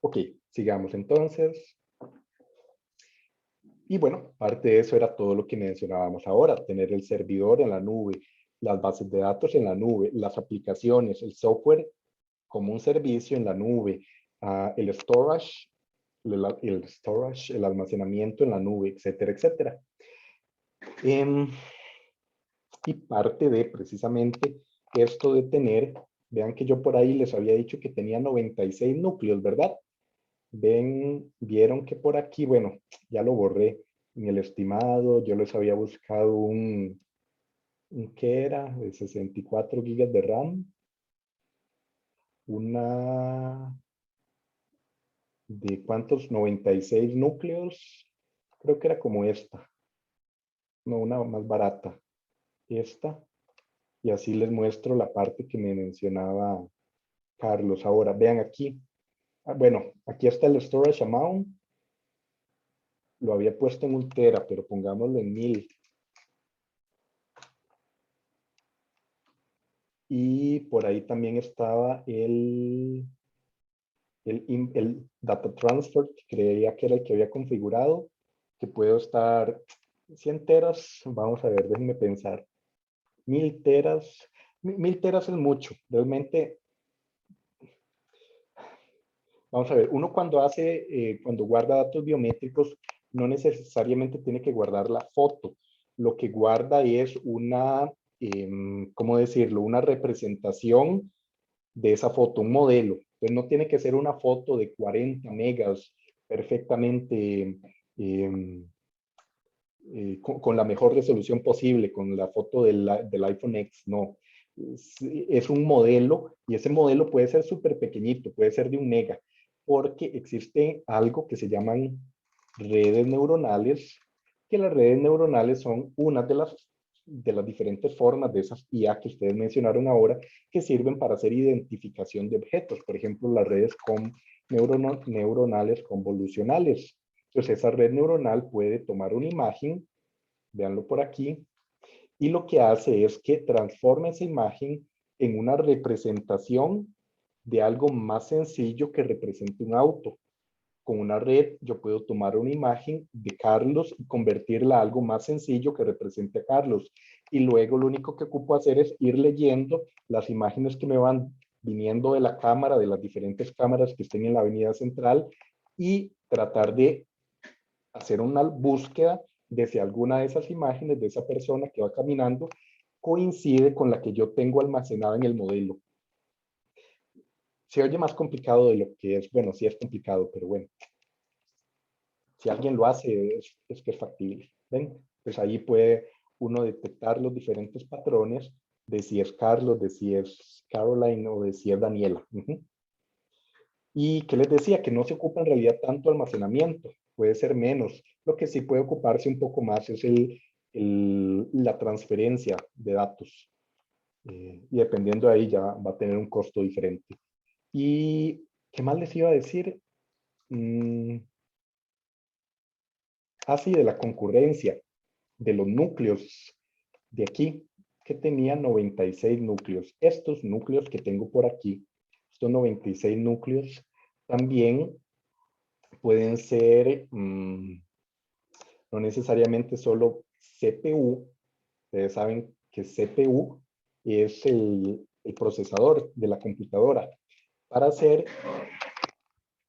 Ok, sigamos entonces. Y bueno, parte de eso era todo lo que mencionábamos ahora, tener el servidor en la nube, las bases de datos en la nube, las aplicaciones, el software como un servicio en la nube, el storage, el almacenamiento en la nube, etcétera, etcétera. Y parte de precisamente esto de tener, vean que yo por ahí les había dicho que tenía 96 núcleos, ¿verdad? Vieron que por aquí, bueno, ya lo borré en el estimado, yo les había buscado ¿qué era? De 64 gigas de RAM, ¿de cuántos? 96 núcleos, creo que era como esta, no, una más barata, esta, y así les muestro la parte que me mencionaba Carlos. Ahora, vean aquí, bueno, aquí está el storage amount, lo había puesto en 1 tera, pero pongámoslo en 1000. Y por ahí también estaba el data transfer, que creía que era el que había configurado, que puedo estar 100 teras, vamos a ver, déjenme pensar, 1000 teras, 1000 teras es mucho, realmente, vamos a ver, uno cuando guarda datos biométricos, no necesariamente tiene que guardar la foto, lo que guarda es ¿cómo decirlo? Una representación de esa foto, un modelo. Entonces no tiene que ser una foto de 40 megas perfectamente con la mejor resolución posible, con la foto del iPhone X, no. Es un modelo y ese modelo puede ser súper pequeñito, puede ser de 1 mega, porque existe algo que se llaman redes neuronales, que las redes neuronales son una de las diferentes formas de esas IA que ustedes mencionaron ahora, que sirven para hacer identificación de objetos. Por ejemplo, las redes neuronales convolucionales. Entonces, esa red neuronal puede tomar una imagen, véanlo por aquí, y lo que hace es que transforma esa imagen en una representación de algo más sencillo que represente un auto. Con una red yo puedo tomar una imagen de Carlos y convertirla a algo más sencillo que represente a Carlos. Y luego lo único que ocupo hacer es ir leyendo las imágenes que me van viniendo de la cámara, de las diferentes cámaras que estén en la avenida central, y tratar de hacer una búsqueda de si alguna de esas imágenes de esa persona que va caminando coincide con la que yo tengo almacenada en el modelo. Se oye más complicado de lo que es. Bueno, sí es complicado, pero bueno. Si alguien lo hace, es que es factible. ¿Ven? Pues ahí puede uno detectar los diferentes patrones de si es Carlos, de si es Caroline o de si es Daniela. Y que les decía que no se ocupa en realidad tanto almacenamiento, puede ser menos. Lo que sí puede ocuparse un poco más es la transferencia de datos. Y dependiendo de ahí ya va a tener un costo diferente. ¿Y qué más les iba a decir? Así de la concurrencia, de los núcleos de aquí, que tenía 96 núcleos. Estos núcleos que tengo por aquí, estos 96 núcleos, también pueden ser no necesariamente solo CPU. Ustedes saben que CPU es el procesador de la computadora para hacer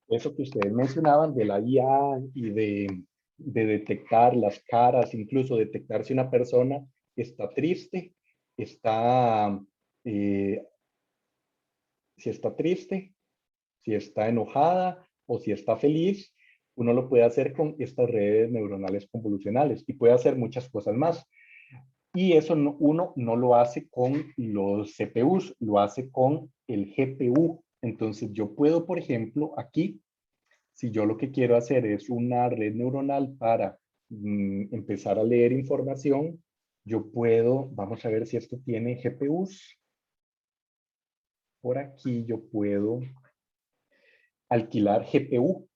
eso que ustedes mencionaban de la IA y de detectar las caras, incluso detectar si una persona está triste, está, si está triste, si está enojada o si está feliz. uno lo puede hacer con estas redes neuronales convolucionales y puede hacer muchas cosas más. Y eso uno no lo hace con los CPUs, lo hace con el GPU. Entonces yo puedo, por ejemplo, aquí, si yo lo que quiero hacer es una red neuronal para empezar a leer información, yo puedo, vamos a ver si esto tiene GPUs. Por aquí yo puedo alquilar GPU.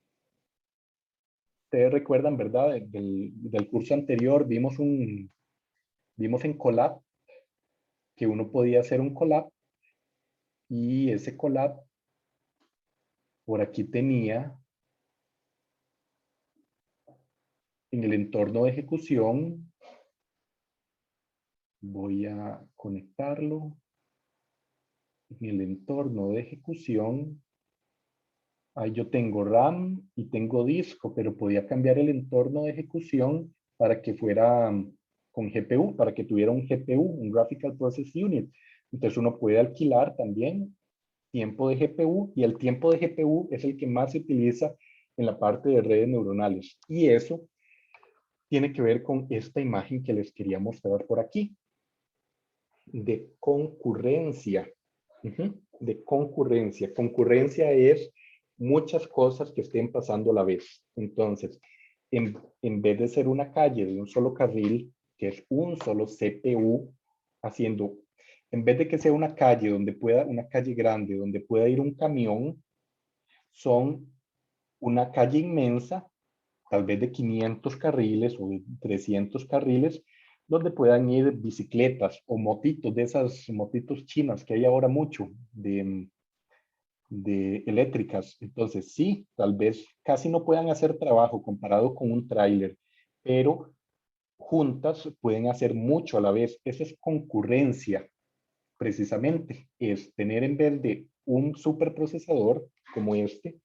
Ustedes recuerdan, ¿verdad? Del curso anterior vimos en Colab que uno podía hacer un Colab y ese Colab por aquí tenía en el entorno de ejecución, voy a conectarlo, en el entorno de ejecución, ahí yo tengo RAM y tengo disco, pero podía cambiar el entorno de ejecución para que fuera con GPU, para que tuviera un GPU, un Graphical Process Unit. Entonces uno puede alquilar también tiempo de GPU y el tiempo de GPU es el que más se utiliza en la parte de redes neuronales. Y eso tiene que ver con esta imagen que les quería mostrar por aquí, de concurrencia. De concurrencia. Concurrencia es muchas cosas que estén pasando a la vez. Entonces, en vez de ser una calle de un solo carril, que es un solo CPU, haciendo, en vez de que sea una calle donde pueda, una calle grande, donde pueda ir un camión, son una calle inmensa, tal vez de 500 carriles o de 300 carriles, donde puedan ir bicicletas o motitos, de esas motitos chinas que hay ahora mucho, de eléctricas. Entonces, sí, tal vez casi no puedan hacer trabajo comparado con un tráiler, pero juntas pueden hacer mucho a la vez. Esa es concurrencia, precisamente. Es tener en vez de un superprocesador como este,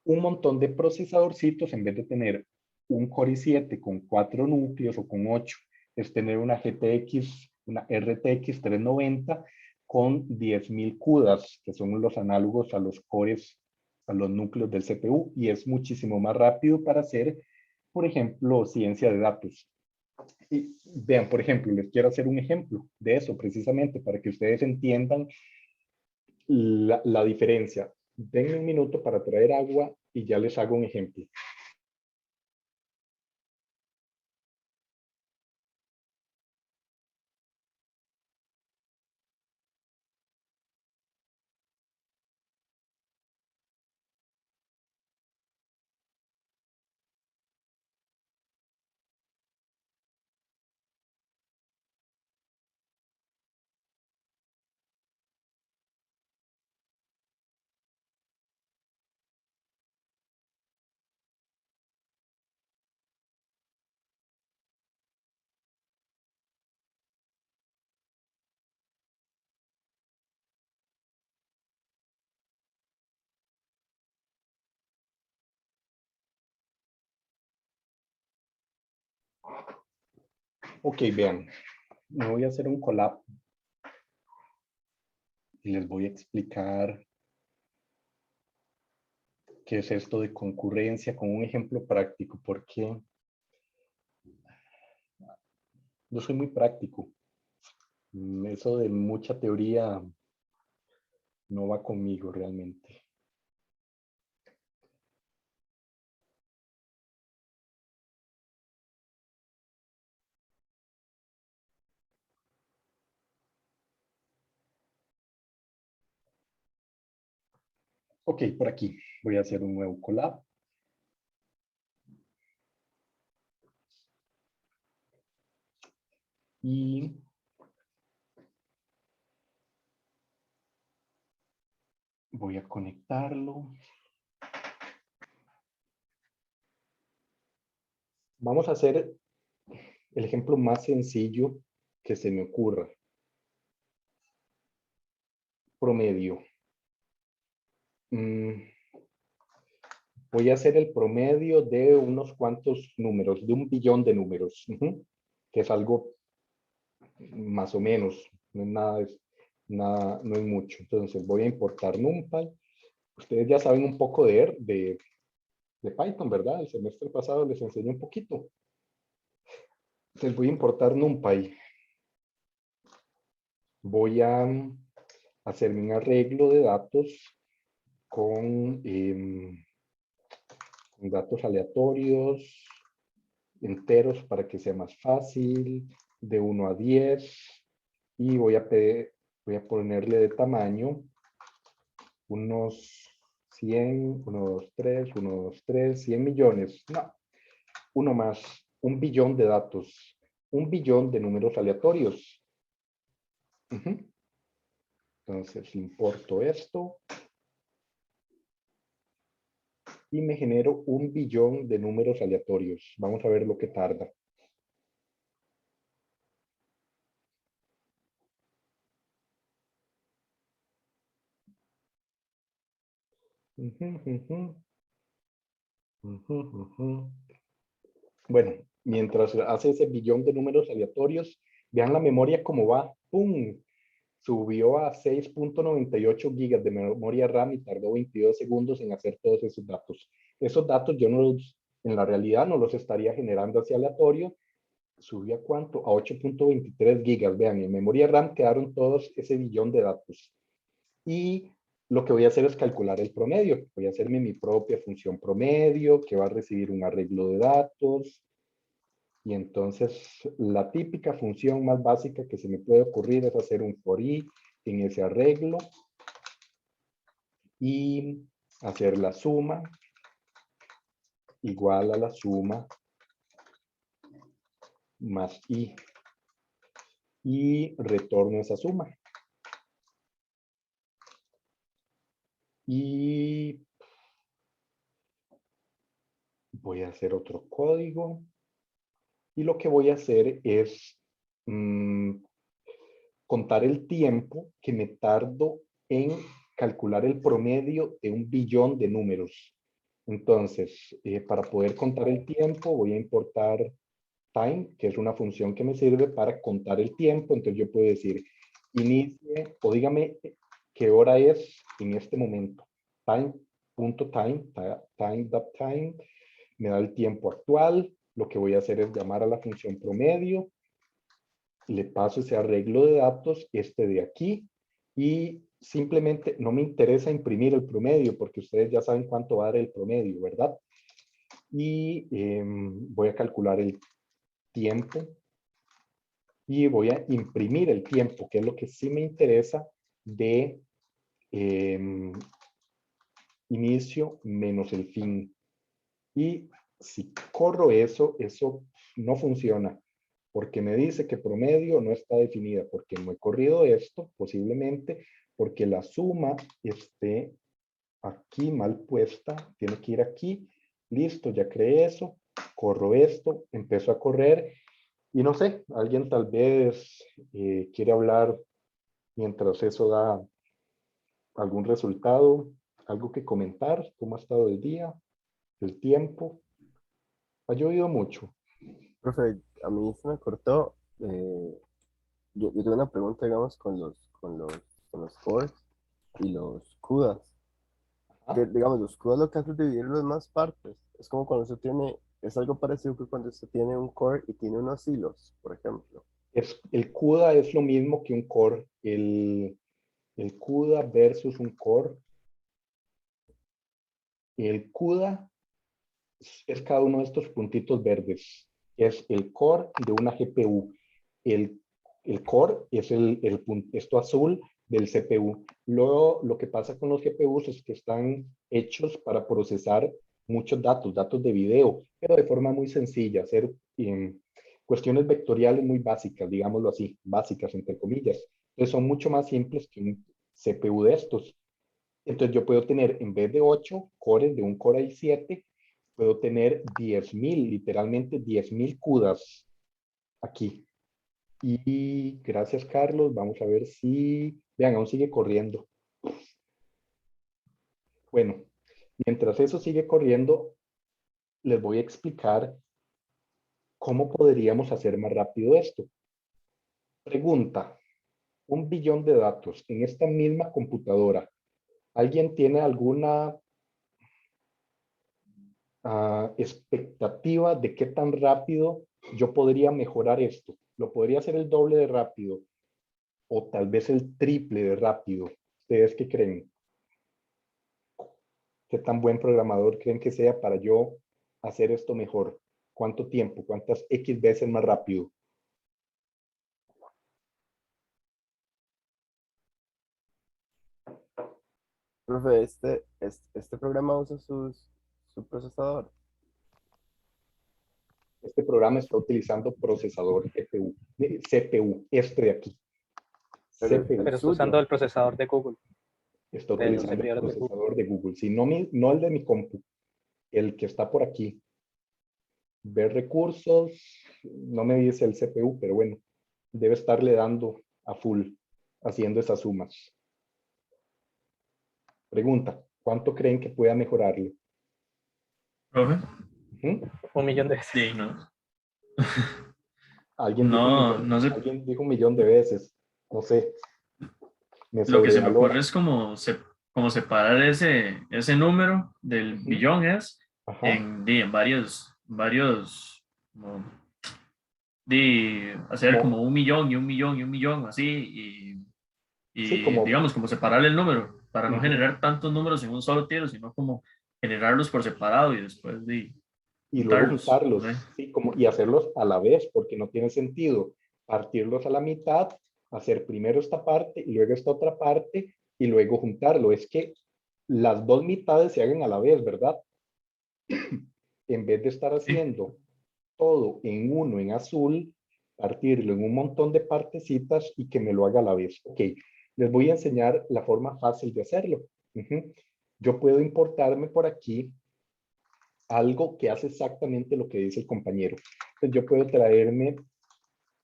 un montón de procesadorcitos en vez de tener un Core i7 con 4 núcleos o con 8, es tener una GTX, una RTX 390 con 10.000 CUDAs, que son los análogos a los cores, a los núcleos del CPU, y es muchísimo más rápido para hacer, por ejemplo, ciencia de datos. Y vean, por ejemplo, les quiero hacer un ejemplo de eso precisamente para que ustedes entiendan la diferencia. Denme un minuto para traer agua y ya les hago un ejemplo. Ok, vean, me voy a hacer un collab y les voy a explicar qué es esto de concurrencia con un ejemplo práctico, porque yo soy muy práctico. Eso de mucha teoría no va conmigo realmente. Ok, por aquí voy a hacer un nuevo collab. Y voy a conectarlo. Vamos a hacer el ejemplo más sencillo que se me ocurra. Promedio. Voy a hacer el promedio de unos cuantos números, de 1 billón de números, que es algo más o menos, no es nada, no es mucho. Entonces voy a importar NumPy. Ustedes ya saben un poco de de Python, ¿verdad? El semestre pasado les enseñé un poquito. Les voy a importar NumPy. Voy a hacerme un arreglo de datos con datos aleatorios, enteros para que sea más fácil, de 1 a 10, y voy a ponerle de tamaño unos 100, 1, 2, 3, 1, 2, 3, 100 millones, no, uno más, 1 billón de datos, 1 billón de números aleatorios. Entonces importo esto y me genero 1 billón de números aleatorios. Vamos a ver lo que tarda. Bueno, mientras hace ese billón de números aleatorios, vean la memoria cómo va. ¡Pum! Subió a 6.98 gigas de memoria RAM y tardó 22 segundos en hacer todos esos datos. Esos datos yo no los, en la realidad no los estaría generando así aleatorio. Subió a cuánto? A 8.23 gigas. Vean, en memoria RAM quedaron todos ese billón de datos. Y lo que voy a hacer es calcular el promedio. Voy a hacerme mi propia función promedio que va a recibir un arreglo de datos. Y entonces la típica función más básica que se me puede ocurrir es hacer un for i en ese arreglo y hacer la suma igual a la suma más i. Y retorno esa suma. Y voy a hacer otro código. Y lo que voy a hacer es contar el tiempo que me tardo en calcular el promedio de 1 billón de números. Entonces, para poder contar el tiempo, voy a importar time, que es una función que me sirve para contar el tiempo. Entonces yo puedo decir, inicie, o dígame qué hora es en este momento. Time.time, time.time, me da el tiempo actual. Lo que voy a hacer es llamar a la función promedio, le paso ese arreglo de datos, este de aquí, y simplemente no me interesa imprimir el promedio, porque ustedes ya saben cuánto va a dar el promedio, ¿verdad? Y voy a calcular el tiempo, y voy a imprimir el tiempo, que es lo que sí me interesa, de inicio menos el fin. Y si corro eso, eso no funciona, porque me dice que promedio no está definida, porque no he corrido esto, posiblemente, porque la suma esté aquí mal puesta, tiene que ir aquí, listo, ya creé eso, corro esto, empiezo a correr, y no sé, alguien tal vez quiere hablar mientras eso da algún resultado, algo que comentar, cómo ha estado el día, el tiempo. Ha llovido mucho. Profe, a mí se me cortó. Yo tengo una pregunta, digamos, con los cores y los CUDAs. Que, digamos, los CUDAs lo que hace es dividirlo en más partes. Es como cuando usted tiene, es algo parecido que cuando usted tiene un core y tiene unos hilos, por ejemplo. El CUDA es lo mismo que un core. El CUDA versus un core. El CUDA es cada uno de estos puntitos verdes. Es el core de una GPU. El core es esto azul del CPU. Luego, lo que pasa con los GPUs es que están hechos para procesar muchos datos de video, pero de forma muy sencilla, hacer cuestiones vectoriales muy básicas, digámoslo así, básicas entre comillas. Entonces son mucho más simples que un CPU de estos. Entonces yo puedo tener, en vez de 8 cores de un Core i7, puedo tener 10.000, literalmente 10.000 CUDAs aquí. Y gracias, Carlos. Vamos a ver si... Vean, aún sigue corriendo. Bueno, mientras eso sigue corriendo, les voy a explicar cómo podríamos hacer más rápido esto. Pregunta, 1 billón de datos en esta misma computadora. ¿Alguien tiene alguna expectativa de qué tan rápido yo podría mejorar esto. Lo podría hacer el doble de rápido o tal vez el triple de rápido. ¿Ustedes qué creen? ¿Qué tan buen programador creen que sea para yo hacer esto mejor? ¿Cuánto tiempo? ¿Cuántas X veces más rápido? Profe, este programa usa su procesador. Este programa está utilizando procesador CPU, este de aquí. Pero CPU. Pero está usando el procesador de Google, Está de los utilizando el servidores de Google. procesador de Google. Sí, no el de mi compu, el que está por aquí. Ver recursos, no me dice el CPU, pero bueno, debe estarle dando a full, haciendo esas sumas. Pregunta, ¿cuánto creen que pueda mejorarlo? Profe, ¿Mm? 1.000.000 de veces. sí, no. Alguien No, no sé. alguien dijo 1.000.000 de veces. No sé. Me Lo que se me sobrevalora. ocurre es como separar ese número del billón Ajá. en varios, como, hacer Como- como 1.000.000 y 1.000.000 y 1.000.000, así, Sí, y digamos, como separar el número, para no Ujú. generar tantos números en un solo tiro, sino como generarlos por separado y después Y luego juntarlos. juntarlos, ¿No? sí, y hacerlos a la vez, porque no tiene sentido partirlos a la mitad, hacer primero esta parte y luego esta otra parte y luego juntarlo. Es que las dos mitades se hagan a la vez, ¿verdad? En vez de estar haciendo todo en uno en azul, partirlo en un montón de partecitas y que me lo haga a la vez. Ok, les voy a enseñar la forma fácil de hacerlo. Ujú. Yo puedo importarme por aquí algo que hace exactamente lo que dice el compañero. Entonces yo puedo traerme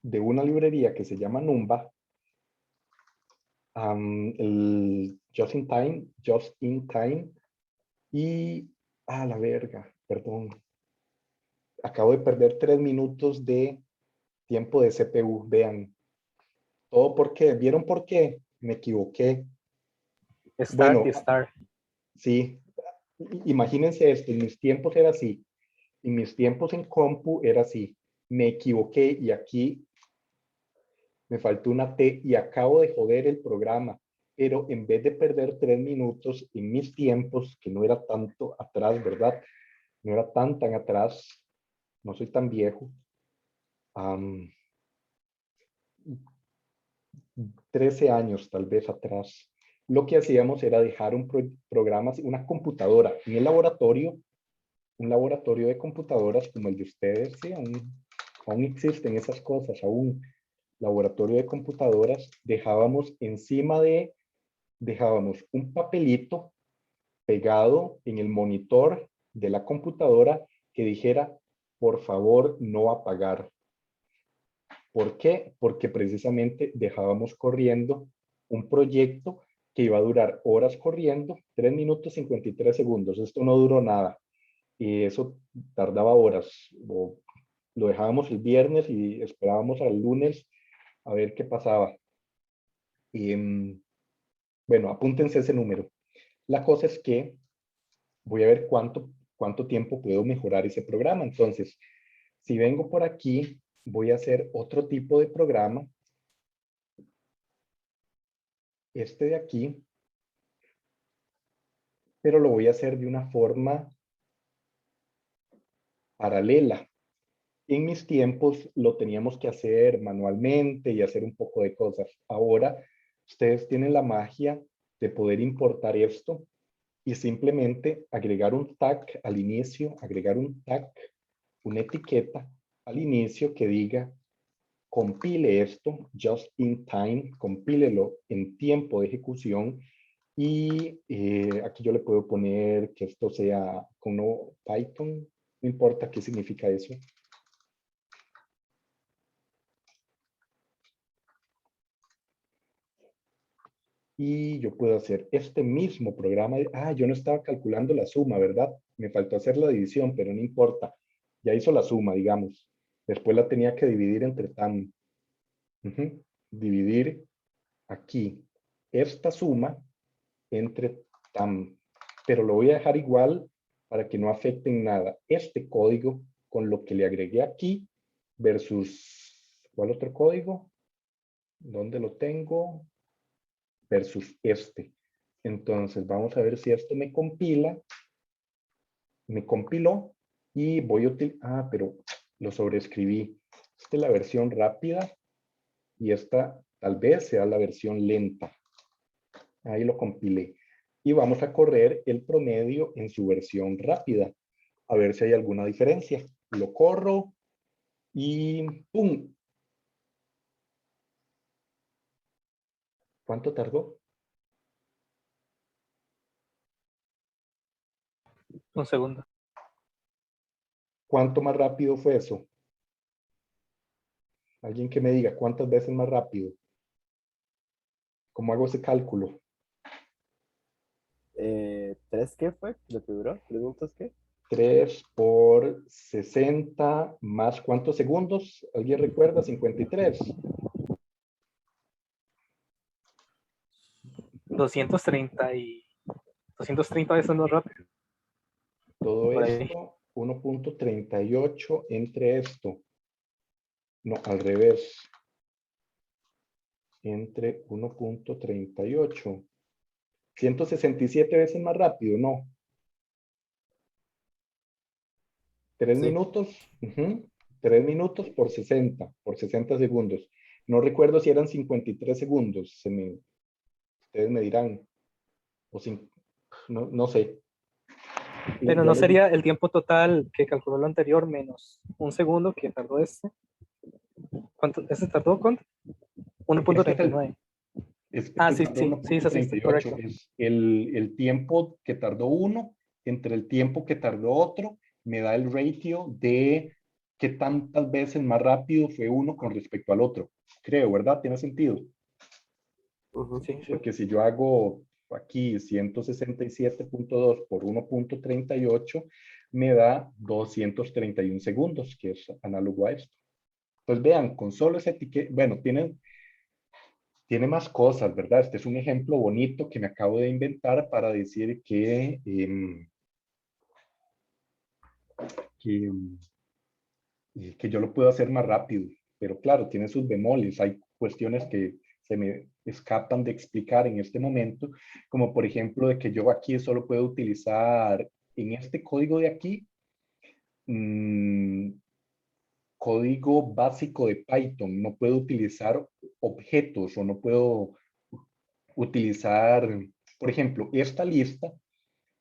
de una librería que se llama Numba, el Just in Time, y a la verga, perdón. Acabo de perder 3 minutos de tiempo de CPU, vean. Todo porque, ¿vieron por qué? Me equivoqué. Start Bueno, y start. sí, imagínense esto, en mis tiempos era así. En mis tiempos en compu era así. Me equivoqué y aquí me faltó una T y acabo de joder el programa. Pero en vez de perder 3 minutos en mis tiempos, que no era tanto atrás, ¿verdad? No era tan atrás, no soy tan viejo. 13 años tal vez atrás. Lo que hacíamos era dejar un programa, una computadora en el laboratorio, un laboratorio de computadoras como el de ustedes, sí, aún existen esas cosas, aún laboratorio de computadoras, dejábamos un papelito pegado en el monitor de la computadora que dijera, por favor, no apagar. ¿Por qué? Porque precisamente dejábamos corriendo un proyecto que iba a durar horas corriendo, 3 minutos 53 segundos. Esto no duró nada. Y eso tardaba horas. Lo dejábamos el viernes y esperábamos al lunes a ver qué pasaba. Y bueno, apúntense ese número. La cosa es que voy a ver cuánto tiempo puedo mejorar ese programa. Entonces, si vengo por aquí, voy a hacer otro tipo de programa. Este de aquí, pero lo voy a hacer de una forma paralela. En mis tiempos lo teníamos que hacer manualmente y hacer un poco de cosas. Ahora ustedes tienen la magia de poder importar esto y simplemente agregar un tag al inicio, agregar un tag, una etiqueta al inicio que diga compile esto just in time, compílelo en tiempo de ejecución y aquí yo le puedo poner que esto sea con Python, no importa qué significa eso. Y yo puedo hacer este mismo programa. Yo no estaba calculando la suma, ¿verdad? Me faltó hacer la división, pero no importa. Ya hizo la suma, digamos. Después la tenía que dividir entre tam. Dividir aquí esta suma entre tam. Pero lo voy a dejar igual para que no afecten nada este código con lo que le agregué aquí versus, ¿cuál otro código? ¿Dónde lo tengo? Versus este. Entonces vamos a ver si esto me compila. Me compiló y voy a utilizar, pero lo sobreescribí. Esta es la versión rápida y esta tal vez sea la versión lenta. Ahí lo compilé. Y vamos a correr el promedio en su versión rápida. A ver si hay alguna diferencia. Lo corro y ¡pum! ¿Cuánto tardó? Un segundo. ¿Cuánto más rápido fue eso? Alguien que me diga cuántas veces más rápido. ¿Cómo hago ese cálculo? 3, ¿qué fue? ¿Lo que duró? ¿3 minutos qué? 3 por 60 más ¿cuántos segundos? ¿Alguien recuerda? 53. 230 veces más rápido. Todo Por ahí. esto, 1.38 entre esto. No, al revés. Entre 1.38. 167 veces más rápido, ¿no? 3 Sí. minutos. 3 minutos por 60 segundos. No recuerdo si eran 53 segundos. Ustedes me dirán. O no sé. Pero Ya no les sería el tiempo total que calculó lo anterior menos un segundo que tardó este. ¿Cuánto? ¿Ese tardó cuánto? 1.39. Ah, sí, tardó sí, sí, es así, está 1.38. correcto. Es el tiempo que tardó uno entre el tiempo que tardó otro, me da el ratio de qué tantas veces más rápido fue uno con respecto al otro. Creo, ¿verdad? ¿Tiene sentido? Sí, sí. Porque si yo hago aquí 167.2 por 1.38, me da 231 segundos, que es análogo a esto. Pues vean, con solo esa etiqueta, bueno, tiene más cosas, ¿verdad? Este es un ejemplo bonito que me acabo de inventar para decir que yo lo puedo hacer más rápido. Pero claro, tiene sus bemoles. Hay cuestiones que se me escapan de explicar en este momento, como por ejemplo de que yo aquí solo puedo utilizar en este código de aquí, código básico de Python. No puedo utilizar objetos o no puedo utilizar, por ejemplo, esta lista.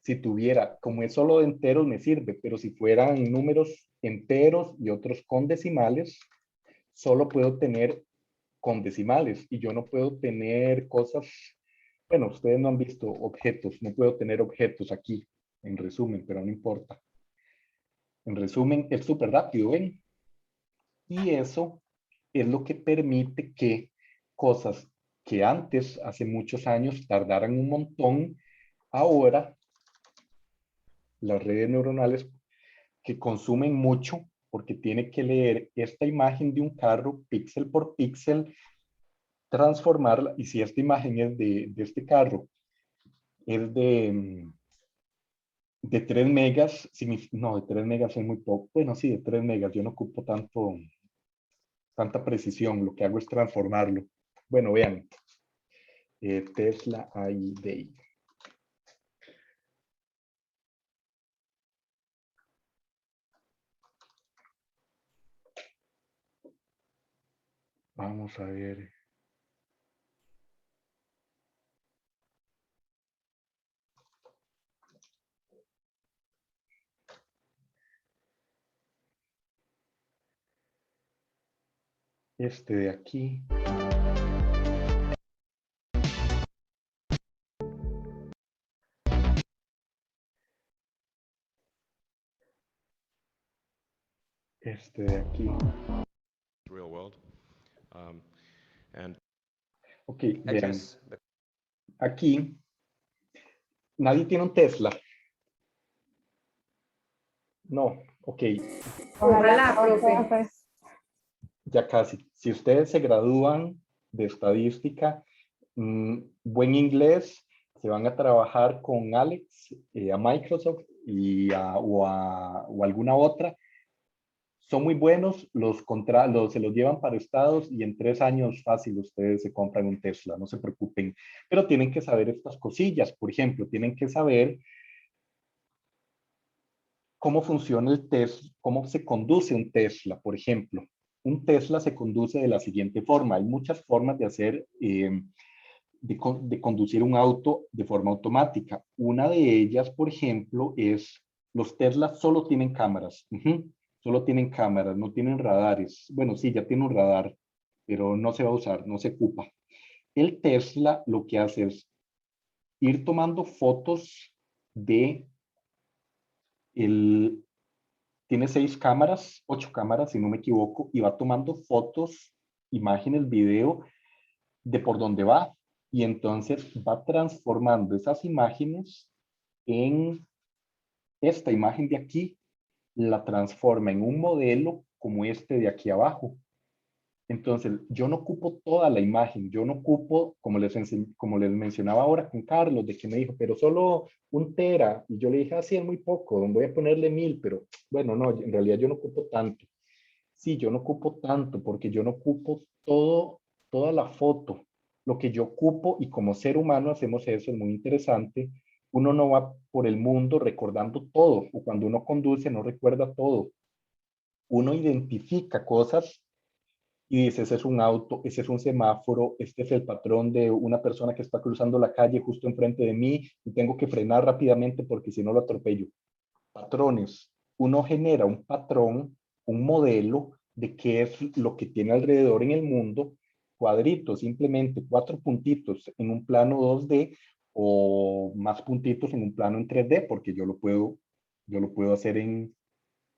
Si tuviera, como es solo de enteros me sirve, pero si fueran números enteros y otros con decimales, solo puedo tener con decimales y yo no puedo tener cosas, bueno, ustedes no han visto objetos, no puedo tener objetos aquí, en resumen, pero no importa. En resumen, es súper rápido, ¿ven? Y eso es lo que permite que cosas que antes, hace muchos años, tardaran un montón, ahora las redes neuronales que consumen mucho porque tiene que leer esta imagen de un carro píxel por píxel, transformarla, y si esta imagen es de este carro, es de 3 megas, no, de 3 megas es muy poco, bueno, sí, de 3 megas, yo no ocupo tanta precisión, lo que hago es transformarlo. Bueno, vean, Tesla ID. Vamos a ver. Este de aquí. Este de aquí. Real world. And Ok, vean. Aquí, nadie tiene un Tesla. No, ok. Ojalá, profe. Ya casi. Si ustedes se gradúan de estadística, buen inglés, se van a trabajar con Alex a Microsoft o alguna otra, son muy buenos, se los llevan para Estados y en 3 años fácil ustedes se compran un Tesla, no se preocupen. Pero tienen que saber estas cosillas. Por ejemplo, tienen que saber cómo funciona el Tesla, cómo se conduce un Tesla, por ejemplo. Un Tesla se conduce de la siguiente forma. Hay muchas formas de hacer, de conducir un auto de forma automática. Una de ellas, por ejemplo, es los Teslas solo tienen cámaras. Solo tienen cámaras, no tienen radares. Bueno, sí, ya tiene un radar, pero no se va a usar, no se ocupa. El Tesla lo que hace es ir tomando fotos de tiene 6 cámaras, 8 cámaras, si no me equivoco, y va tomando fotos, imágenes, video de por dónde va. Y entonces va transformando esas imágenes en esta imagen de aquí, la transforma en un modelo como este de aquí abajo. Entonces, yo no ocupo toda la imagen, yo no ocupo, como les mencionaba ahora con Carlos, de que me dijo, pero solo 1 tera, y yo le dije, sí, es muy poco, voy a ponerle 1000, pero bueno, no, en realidad yo no ocupo tanto. Sí, yo no ocupo tanto, porque yo no ocupo toda la foto. Lo que yo ocupo, y como ser humano hacemos eso, es muy interesante, uno no va por el mundo recordando todo, o cuando uno conduce no recuerda todo. Uno identifica cosas y dice, ese es un auto, ese es un semáforo, este es el patrón de una persona que está cruzando la calle justo enfrente de mí y tengo que frenar rápidamente porque si no lo atropello. Patrones. Uno genera un patrón, un modelo de qué es lo que tiene alrededor en el mundo, cuadritos, simplemente 4 puntitos en un plano 2D o más puntitos en un plano en 3D, porque yo lo puedo hacer en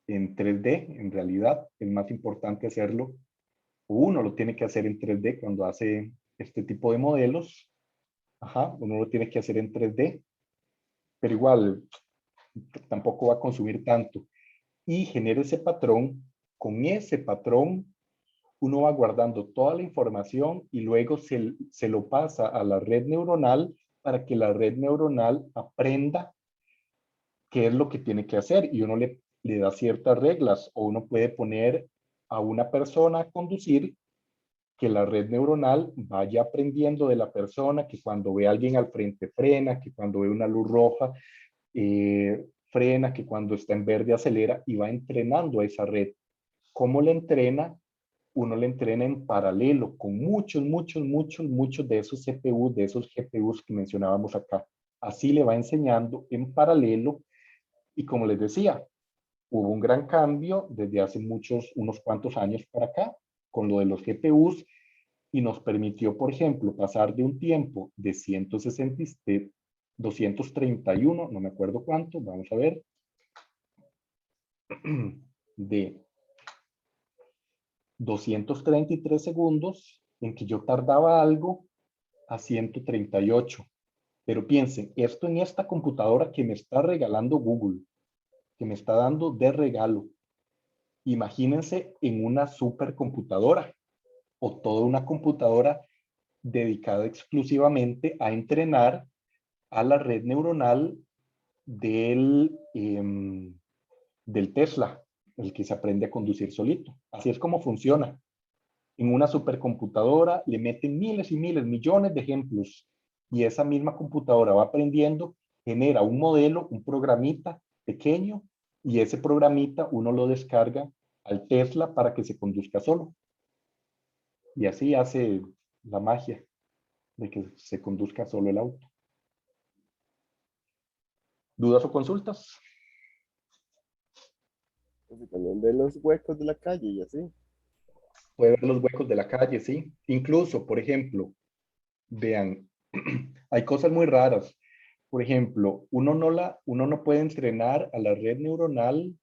3D, en realidad. Es más importante hacerlo, uno lo tiene que hacer en 3D cuando hace este tipo de modelos. Ajá, uno lo tiene que hacer en 3D, pero igual tampoco va a consumir tanto. Y genera ese patrón. Con ese patrón, uno va guardando toda la información y luego se lo pasa a la red neuronal para que la red neuronal aprenda qué es lo que tiene que hacer y uno le da ciertas reglas o uno puede poner a una persona a conducir que la red neuronal vaya aprendiendo de la persona, que cuando ve a alguien al frente frena, que cuando ve una luz roja frena, que cuando está en verde acelera y va entrenando a esa red. ¿Cómo le entrena? Uno le entrena en paralelo con muchos de esos CPUs, de esos GPUs que mencionábamos acá. Así le va enseñando en paralelo y como les decía, hubo un gran cambio desde hace unos cuantos años para acá con lo de los GPUs y nos permitió, por ejemplo, pasar de un tiempo de 231, no me acuerdo cuánto, vamos a ver, de 233 segundos en que yo tardaba algo a 138. Pero piensen, esto en esta computadora que me está regalando Google, que me está dando de regalo. Imagínense en una supercomputadora o toda una computadora dedicada exclusivamente a entrenar a la red neuronal del Tesla, el que se aprende a conducir solito. Así es como funciona. En una supercomputadora le meten miles y miles, millones de ejemplos y esa misma computadora va aprendiendo, genera un modelo, un programita pequeño y ese programita uno lo descarga al Tesla para que se conduzca solo. Y así hace la magia de que se conduzca solo el auto. ¿Dudas o consultas? Y también ver los huecos de la calle y así. Puede ver los huecos de la calle, sí. Incluso, por ejemplo, vean, hay cosas muy raras. Por ejemplo, uno no puede entrenar a la red neuronal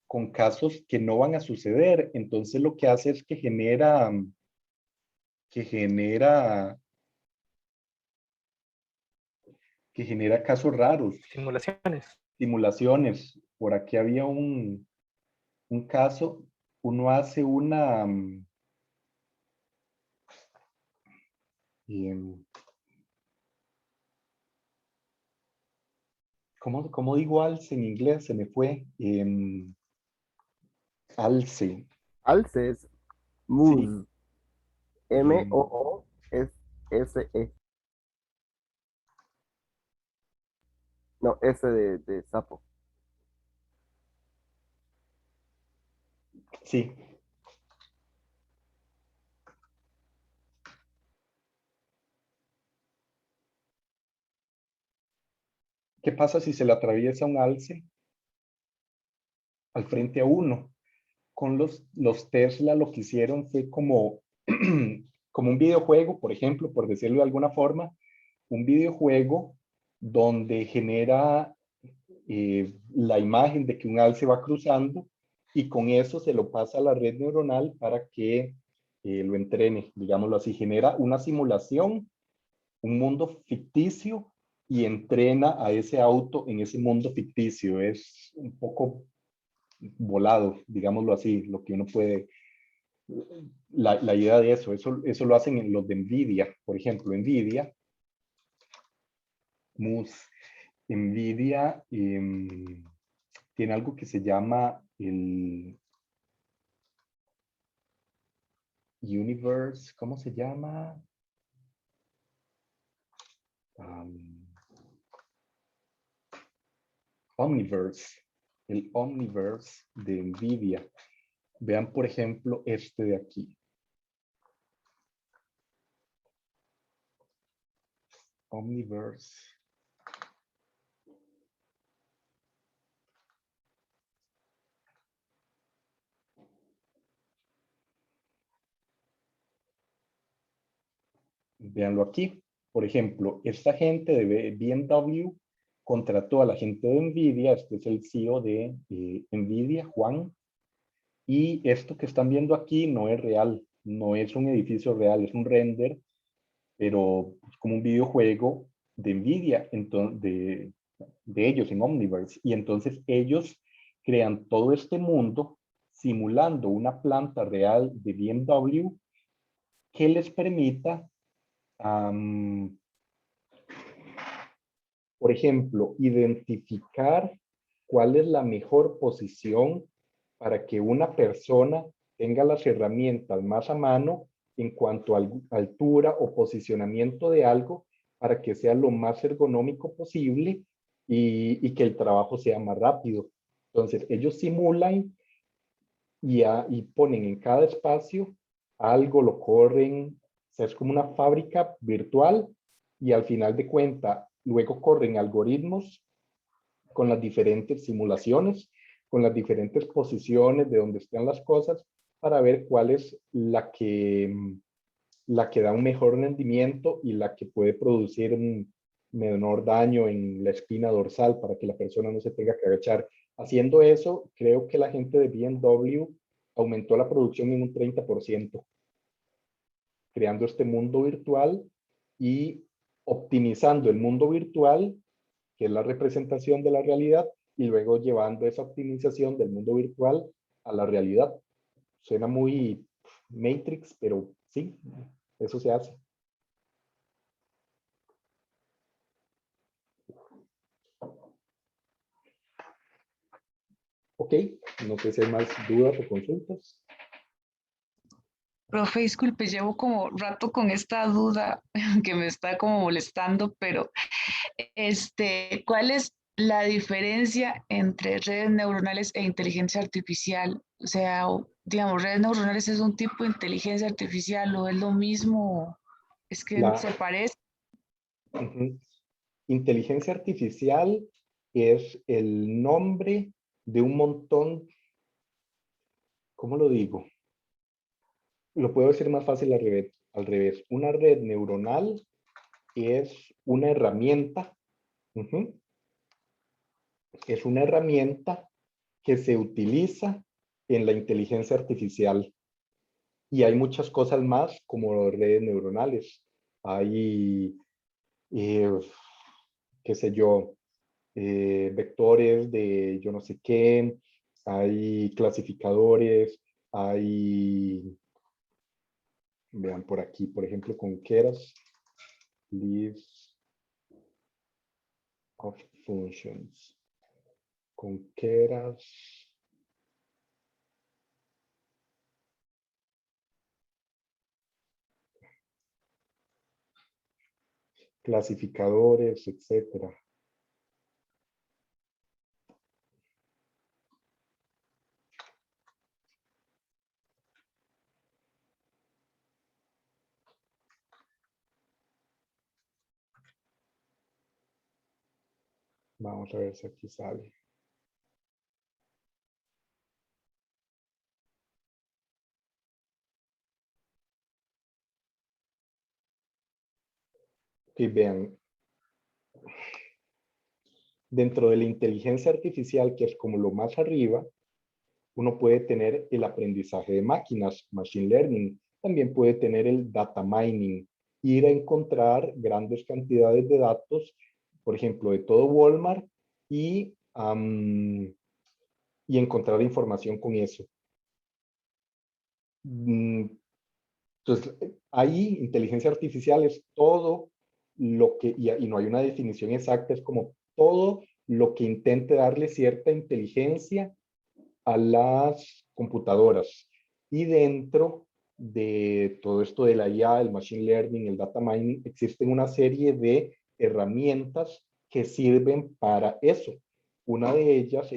con casos que no van a suceder. Entonces lo que hace es que genera casos raros. Simulaciones. Simulaciones. Por aquí había un caso, uno hace ¿Cómo digo alce en inglés? Se me fue. Alce. Alce es Sí. moose. M-O-O-S-E. No, S de sapo. Sí. ¿Qué pasa si se le atraviesa un alce al frente a uno? Con los Tesla lo que hicieron fue como, como un videojuego, por ejemplo, por decirlo de alguna forma, un videojuego donde genera la imagen de que un alce va cruzando y con eso se lo pasa a la red neuronal para que lo entrene, digámoslo así, genera una simulación, un mundo ficticio y entrena a ese auto en ese mundo ficticio. Es un poco volado, digámoslo así, lo que uno puede, la idea de eso lo hacen en los de NVIDIA, por ejemplo, NVIDIA, NVIDIA tiene algo que se llama el Universe, ¿cómo se llama? Omniverse, el Omniverse de NVIDIA. Vean, por ejemplo, este de aquí. Omniverse. Véanlo aquí. Por ejemplo, esta gente de BMW contrató a la gente de NVIDIA, este es el CEO de NVIDIA, Juan, y esto que están viendo aquí no es real, no es un edificio real, es un render, pero es como un videojuego de NVIDIA, entonces, de ellos en Omniverse, y entonces ellos crean todo este mundo simulando una planta real de BMW que les permita por ejemplo, identificar cuál es la mejor posición para que una persona tenga las herramientas más a mano en cuanto a altura o posicionamiento de algo para que sea lo más ergonómico posible y que el trabajo sea más rápido. Entonces, ellos simulan y ponen en cada espacio algo, lo corren, o sea, es como una fábrica virtual y al final de cuenta, luego corren algoritmos con las diferentes simulaciones, con las diferentes posiciones de donde están las cosas para ver cuál es la que da un mejor rendimiento y la que puede producir un menor daño en la espina dorsal para que la persona no se tenga que agachar. Haciendo eso, creo que la gente de BMW aumentó la producción en un 30%, creando este mundo virtual y optimizando el mundo virtual, que es la representación de la realidad, y luego llevando esa optimización del mundo virtual a la realidad. Suena muy Matrix, pero sí, eso se hace. Ok, no sé si hay más dudas o consultas. Profe, disculpe, llevo como rato con esta duda que me está como molestando, pero ¿cuál es la diferencia entre redes neuronales e inteligencia artificial? O sea, digamos, redes neuronales es un tipo de inteligencia artificial o es lo mismo, es que se parece. Inteligencia artificial es el nombre de un montón, ¿cómo lo digo? Lo puedo decir más fácil al revés. Una red neuronal es una herramienta, es una herramienta que se utiliza en la inteligencia artificial. Y hay muchas cosas más como redes neuronales. Hay, qué sé yo, vectores de yo no sé qué, hay clasificadores, hay, vean por aquí, por ejemplo, con Keras, list of functions. Con keras. Clasificadores, etcétera. Vamos a ver si aquí sale. Y vean, dentro de la inteligencia artificial, que es como lo más arriba, uno puede tener el aprendizaje de máquinas, machine learning. También puede tener el data mining, ir a encontrar grandes cantidades de datos, por ejemplo, de todo Walmart y encontrar información con eso. Entonces, ahí inteligencia artificial es todo lo que, y no hay una definición exacta, es como todo lo que intente darle cierta inteligencia a las computadoras. Y dentro de todo esto de la IA, el machine learning, el data mining, existen una serie de herramientas que sirven para eso. Una de ellas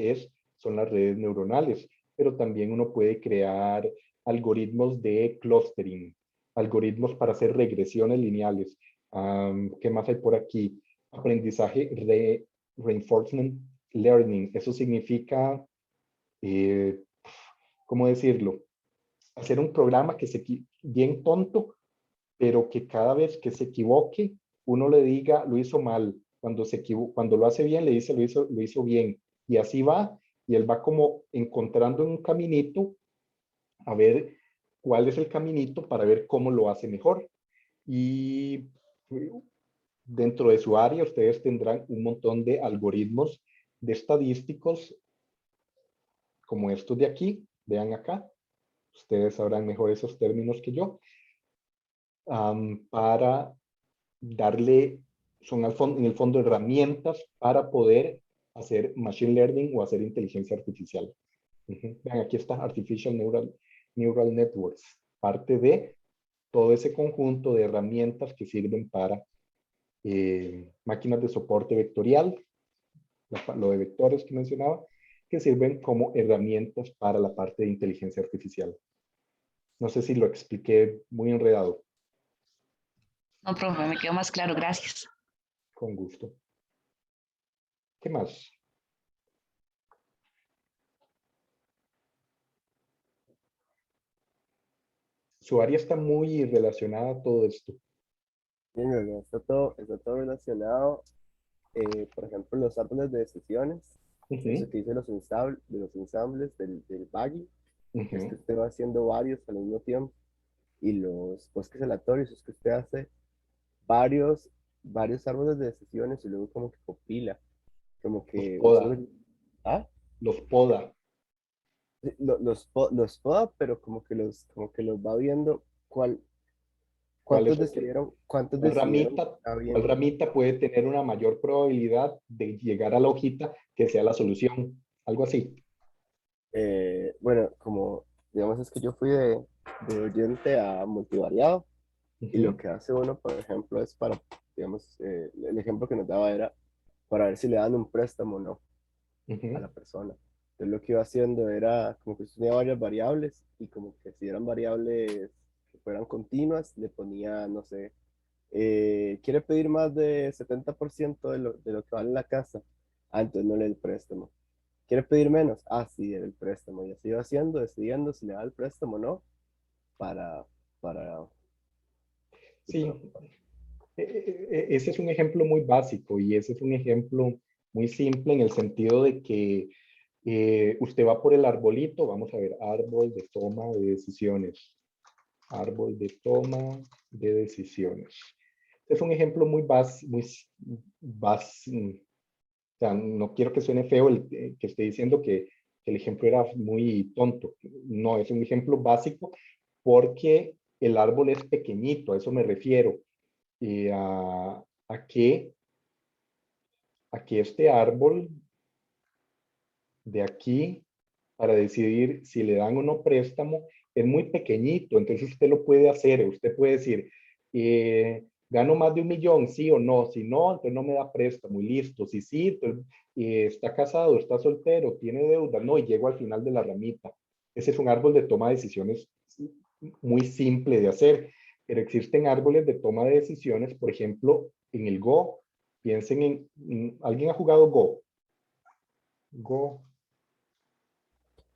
son las redes neuronales, pero también uno puede crear algoritmos de clustering, algoritmos para hacer regresiones lineales. ¿Qué más hay por aquí? Aprendizaje reinforcement learning. Eso significa, ¿cómo decirlo? Hacer un programa que bien tonto, pero que cada vez que se equivoque, uno le diga, lo hizo mal. Cuando lo hace bien, le dice, lo hizo bien. Y así va, y él va como encontrando un caminito, a ver cuál es el caminito para ver cómo lo hace mejor. Y dentro de su área, ustedes tendrán un montón de algoritmos de estadísticos, como estos de aquí, vean acá. Ustedes sabrán mejor esos términos que yo. Para darle, son en el fondo herramientas para poder hacer machine learning o hacer inteligencia artificial. Vean, aquí está Artificial Neural Networks, parte de todo ese conjunto de herramientas que sirven para máquinas de soporte vectorial, lo de vectores que mencionaba, que sirven como herramientas para la parte de inteligencia artificial. No sé si lo expliqué muy enredado. No, profe, me quedó más claro, gracias. Con gusto. ¿Qué más? Su área está muy relacionada a todo esto. Sí, en realidad está todo relacionado. Por ejemplo, los árboles de decisiones, eso que dice de los ensambles del Baggy, que es que usted va haciendo varios al mismo tiempo, y los bosques aleatorios es que usted hace varios árboles de decisiones y luego como que compila, como que ¿ah? Los poda. Los poda, pero como que los va viendo ¿Cuál cuántos decidieron está bien. ¿Cuál ramita puede tener una mayor probabilidad de llegar a la hojita que sea la solución? Algo así. Bueno, como digamos es que yo fui de oyente a multivariado, y lo que hace uno, por ejemplo, es para, digamos, el ejemplo que nos daba era para ver si le dan un préstamo o no a la persona. Entonces lo que iba haciendo era como que tenía varias variables, y como que si eran variables que fueran continuas, le ponía, no sé, quiere pedir más de 70% de lo que vale la casa. Entonces no le da el préstamo. ¿Quiere pedir menos? Sí, el préstamo. Y así iba haciendo, decidiendo si le da el préstamo o no, para... Sí, ese es un ejemplo muy básico y ese es un ejemplo muy simple en el sentido de que usted va por el arbolito, vamos a ver, árbol de toma de decisiones. Árbol de toma de decisiones. Es un ejemplo muy básico, o sea, no quiero que suene feo que esté diciendo que el ejemplo era muy tonto. No, es un ejemplo básico porque el árbol es pequeñito, a eso me refiero. A que aquí este árbol de aquí para decidir si le dan o no préstamo es muy pequeñito, entonces usted lo puede hacer, usted puede decir, gano más de 1 millón, sí o no, si no, entonces no me da préstamo y listo, si sí, entonces, está casado, está soltero, tiene deuda, no, y llego al final de la ramita. Ese es un árbol de toma de decisiones muy simple de hacer, pero existen árboles de toma de decisiones, por ejemplo, en el Go, piensen ¿alguien ha jugado Go? Go.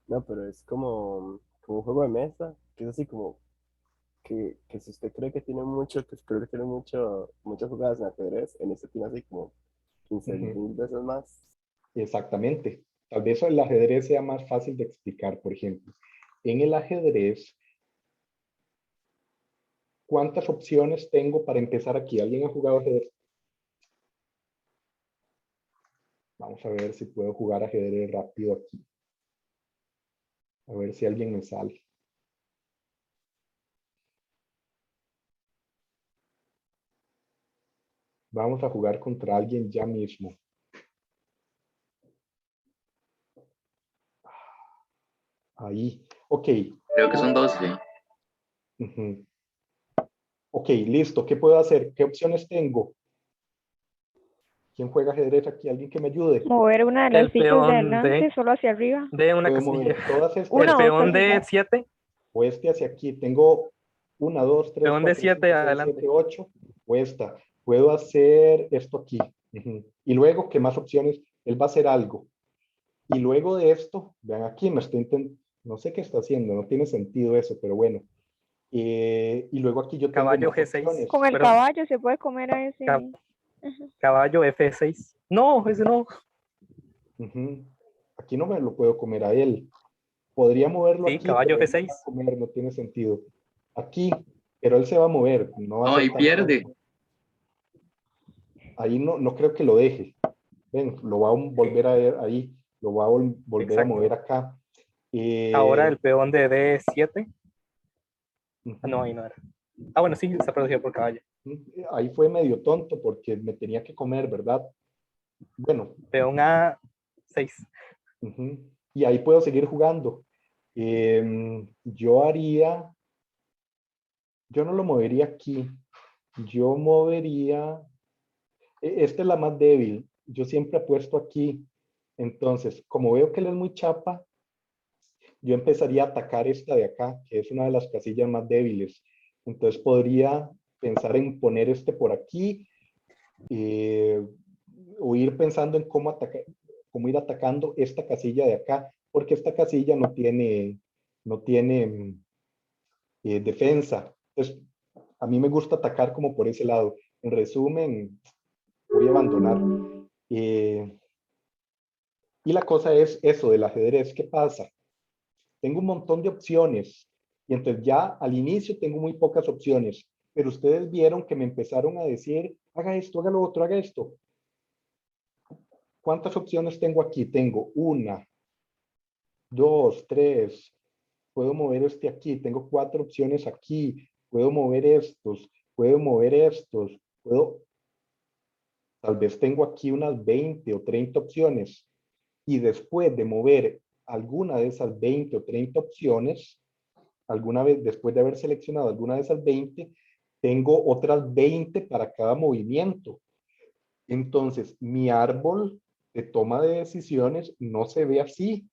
No, pero es como un juego de mesa, que es así como que si usted cree que tiene mucho, que creo que tiene muchas jugadas en ajedrez, en este tiene así como 15.000 veces más. Exactamente. Tal vez el ajedrez sea más fácil de explicar, por ejemplo. En el ajedrez, ¿cuántas opciones tengo para empezar aquí? ¿Alguien ha jugado ajedrez? Vamos a ver si puedo jugar ajedrez rápido aquí. A ver si alguien me sale. Vamos a jugar contra alguien ya mismo. Ahí. Ok. Creo que son 12. Ok, listo. ¿Qué puedo hacer? ¿Qué opciones tengo? ¿Quién juega ajedrez aquí? ¿Alguien que me ayude? Mover una de las El fichas de peón adelante de, solo hacia arriba. de una Puedo mover casilla. todas estas. Una El o dos peón de casillas. 7. O este hacia aquí. Tengo 1, 2, 3, Peón de 4, 5, 7 6, adelante. 7, 8. O esta. Puedo hacer esto aquí. Y luego, ¿qué más opciones? Él va a hacer algo. Y luego de esto, vean aquí, me estoy intentando, no sé qué está haciendo, no tiene sentido eso, pero bueno. Y luego aquí yo tengo Caballo más G6. opciones. Con el Pero- caballo se puede comer a ese. Caballo F6. No, ese no. Aquí no me lo puedo comer a él. Podría moverlo Sí, aquí, caballo pero él me va a F6. comer, no tiene sentido. Aquí, pero él se va a mover, no va a No, ser y tan pierde. tonto. Ahí no creo que lo deje. Ven, lo va a volver a ver ahí, lo va a volver a mover acá. Ahora el peón de D7. No, ahí no era. Ah, bueno, sí, está producido por caballo. Ahí fue medio tonto porque me tenía que comer, ¿verdad? Bueno. Peón A6. Y ahí puedo seguir jugando. Yo no lo movería aquí. Yo movería, esta es la más débil. Yo siempre apuesto aquí. Entonces, como veo que él es muy chapa, yo empezaría a atacar esta de acá, que es una de las casillas más débiles. Entonces podría pensar en poner este por aquí, o ir pensando en cómo ir atacando esta casilla de acá, porque esta casilla no tiene defensa. Entonces, a mí me gusta atacar como por ese lado. En resumen, voy a abandonar. Y la cosa es eso del ajedrez. ¿Qué pasa? Tengo un montón de opciones y entonces ya al inicio tengo muy pocas opciones, pero ustedes vieron que me empezaron a decir, haga esto, haga lo otro, haga esto. ¿Cuántas opciones tengo aquí? Tengo 1, 2, 3. Puedo mover este aquí. Tengo 4 opciones aquí. Puedo mover estos. Puedo mover estos. Tal vez tengo aquí unas 20 o 30 opciones. Y después de mover alguna de esas 20 o 30 opciones, alguna vez después de haber seleccionado alguna de esas 20, tengo otras 20 para cada movimiento. Entonces, mi árbol de toma de decisiones no se ve así,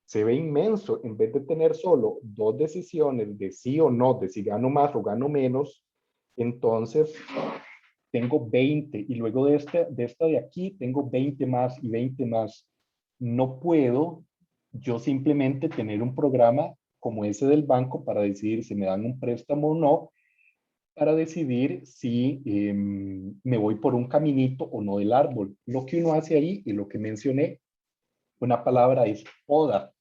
se ve inmenso. En vez de tener solo 2 decisiones de sí o no, de si gano más o gano menos, entonces tengo 20 y luego de esta de aquí tengo 20 más y 20 más. No puedo yo simplemente tener un programa como ese del banco para decidir si me dan un préstamo o no, para decidir si me voy por un caminito o no del árbol. Lo que uno hace ahí y lo que mencioné, una palabra es poda.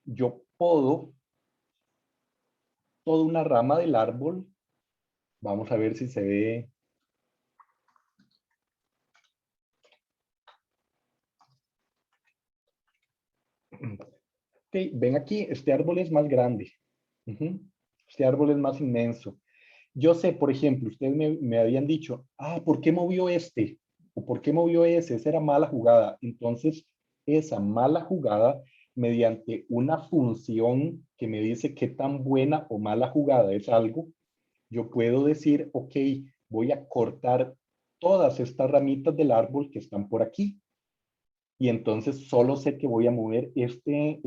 Yo podo toda una rama del árbol. Vamos a ver si se ve. Okay, ven aquí, este árbol es más grande. Este árbol es más inmenso. Yo sé, por ejemplo, ustedes me habían dicho, ¿por qué movió este? ¿O por qué movió ese? Esa era mala jugada. Entonces, esa mala jugada, mediante una función que me dice qué tan buena o mala jugada es algo, yo puedo decir, ok, voy a cortar todas estas ramitas del árbol que están por aquí. Y entonces solo sé que voy a mover este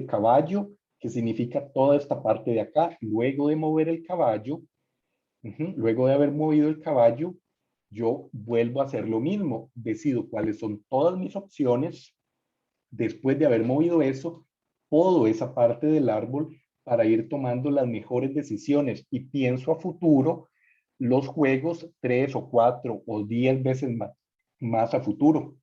caballo, que significa toda esta parte de acá. Luego de mover el caballo, luego de haber movido el caballo, yo vuelvo a hacer lo mismo. Decido cuáles son todas mis opciones. Después de haber movido eso, podo esa parte del árbol para ir tomando las mejores decisiones y pienso a futuro los juegos 3 o 4 o 10 veces más a futuro.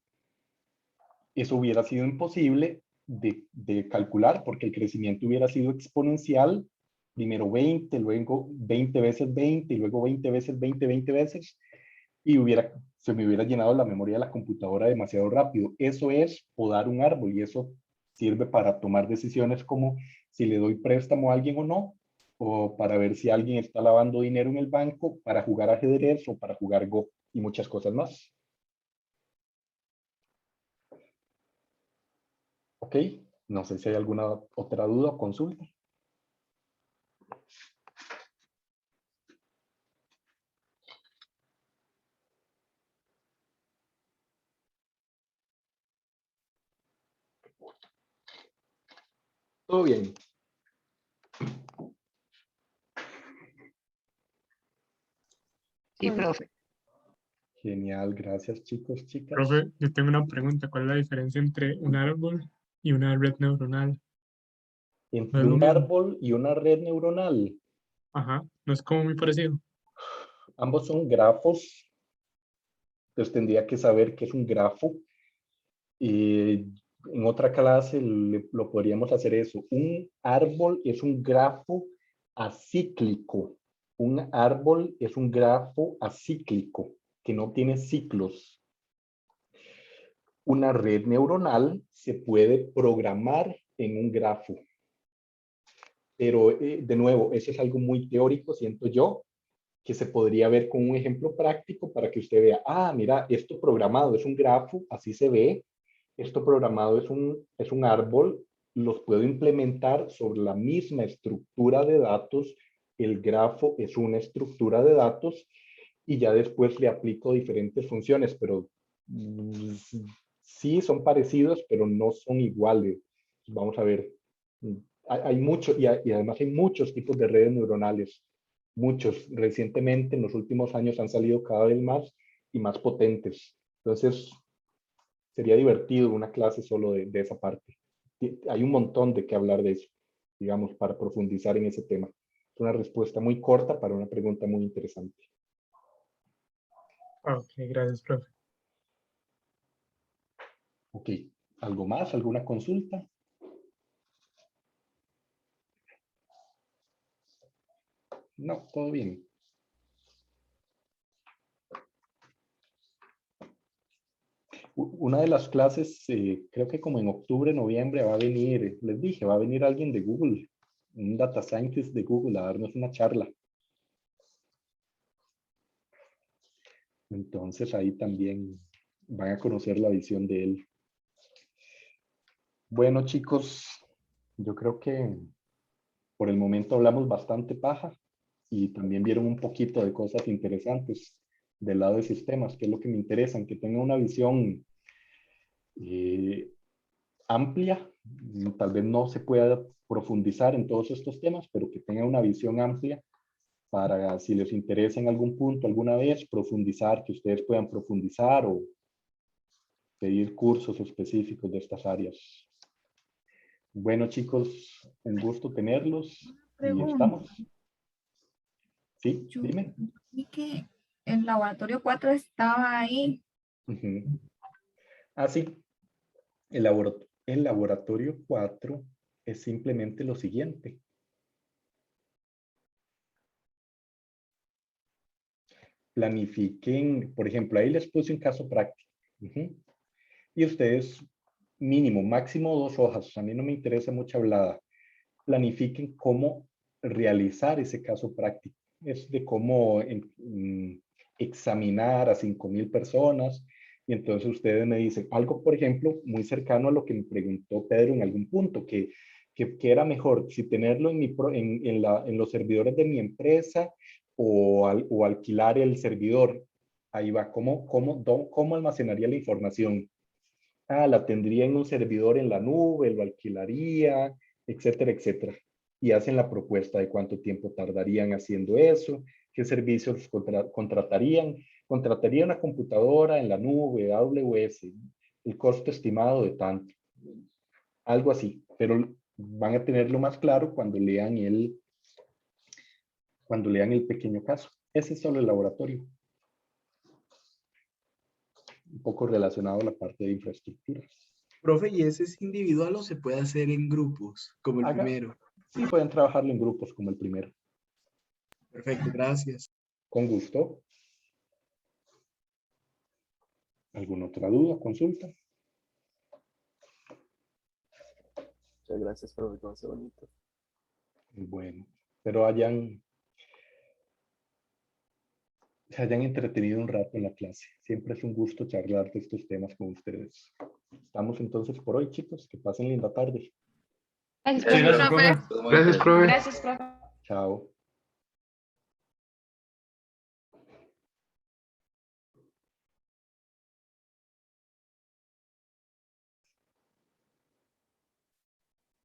Eso hubiera sido imposible de calcular porque el crecimiento hubiera sido exponencial, primero 20, luego 20 veces 20 y luego 20 veces 20, 20 veces, y se me hubiera llenado la memoria de la computadora demasiado rápido. Eso es podar un árbol y eso sirve para tomar decisiones como si le doy préstamo a alguien o no, o para ver si alguien está lavando dinero en el banco, para jugar ajedrez o para jugar Go y muchas cosas más. Ok, no sé si hay alguna otra duda o consulta. Todo bien. Sí, profe. Genial, gracias chicos, chicas. Profe, yo tengo una pregunta. ¿Cuál es la diferencia entre un árbol y una red neuronal? Entre ¿No es lo un mismo? árbol y una red neuronal. Ajá, ¿no es como muy parecido? Ambos son grafos. Entonces tendría que saber qué es un grafo. Y en otra clase lo podríamos hacer eso. Un árbol es un grafo acíclico. Un árbol es un grafo acíclico que no tiene ciclos. Una red neuronal se puede programar en un grafo. Pero de nuevo, eso es algo muy teórico, siento yo, que se podría ver con un ejemplo práctico para que usted vea, ah, mira, esto programado es un grafo, así se ve, esto programado es un árbol, los puedo implementar sobre la misma estructura de datos, el grafo es una estructura de datos y ya después le aplico diferentes funciones, pero sí son parecidos, pero no son iguales. Vamos a ver, hay mucho, y además hay muchos tipos de redes neuronales, muchos. Recientemente, en los últimos años, han salido cada vez más y más potentes. Entonces, sería divertido una clase solo de esa parte. Hay un montón de que hablar de eso, digamos, para profundizar en ese tema. Es una respuesta muy corta para una pregunta muy interesante. Ok, gracias, profe. Ok, ¿algo más? ¿Alguna consulta? No, todo bien. Una de las clases, creo que como en octubre, noviembre, va a venir, les dije, va a venir alguien de Google, un data scientist de Google a darnos una charla. Entonces ahí también van a conocer la visión de él. Bueno, chicos, yo creo que por el momento hablamos bastante paja y también vieron un poquito de cosas interesantes del lado de sistemas, que es lo que me interesan, que tengan una visión amplia. Tal vez no se pueda profundizar en todos estos temas, pero que tengan una visión amplia para, si les interesa en algún punto alguna vez, profundizar, que ustedes puedan profundizar o pedir cursos específicos de estas áreas. Bueno, chicos, un gusto tenerlos y estamos. Sí, dime. Vi que el laboratorio 4 estaba ahí. Ah, sí. El laboratorio 4 es simplemente lo siguiente. Planifiquen, por ejemplo, ahí les puse un caso práctico. Y ustedes, mínimo, máximo 2 hojas. A mí no me interesa mucha hablada. Planifiquen cómo realizar ese caso práctico. Es de cómo examinar a 5.000 personas. Y entonces ustedes me dicen algo, por ejemplo, muy cercano a lo que me preguntó Pedro en algún punto, que era mejor, si tenerlo en los servidores de mi empresa o alquilar el servidor. Ahí va, ¿cómo almacenaría la información? La tendría en un servidor en la nube, lo alquilaría, etcétera, etcétera. Y hacen la propuesta de cuánto tiempo tardarían haciendo eso, qué servicios contratarían. Contrataría una computadora en la nube, AWS, el costo estimado de tanto. Algo así, pero van a tenerlo más claro cuando lean el pequeño caso. Ese es solo el laboratorio. Un poco relacionado a la parte de infraestructura. Profe, ¿y ese es individual o se puede hacer en grupos, como el primero? Sí, pueden trabajarlo en grupos como el primero. Perfecto, gracias. Con gusto. ¿Alguna otra duda, consulta? Muchas gracias, profe, todo hace bonito. Bueno, pero se hayan entretenido un rato en la clase. Siempre es un gusto charlar de estos temas con ustedes. Estamos entonces por hoy, chicos. Que pasen linda tarde. Gracias, profe. Todo muy Gracias, interesante. profe. Gracias, profe. Chao.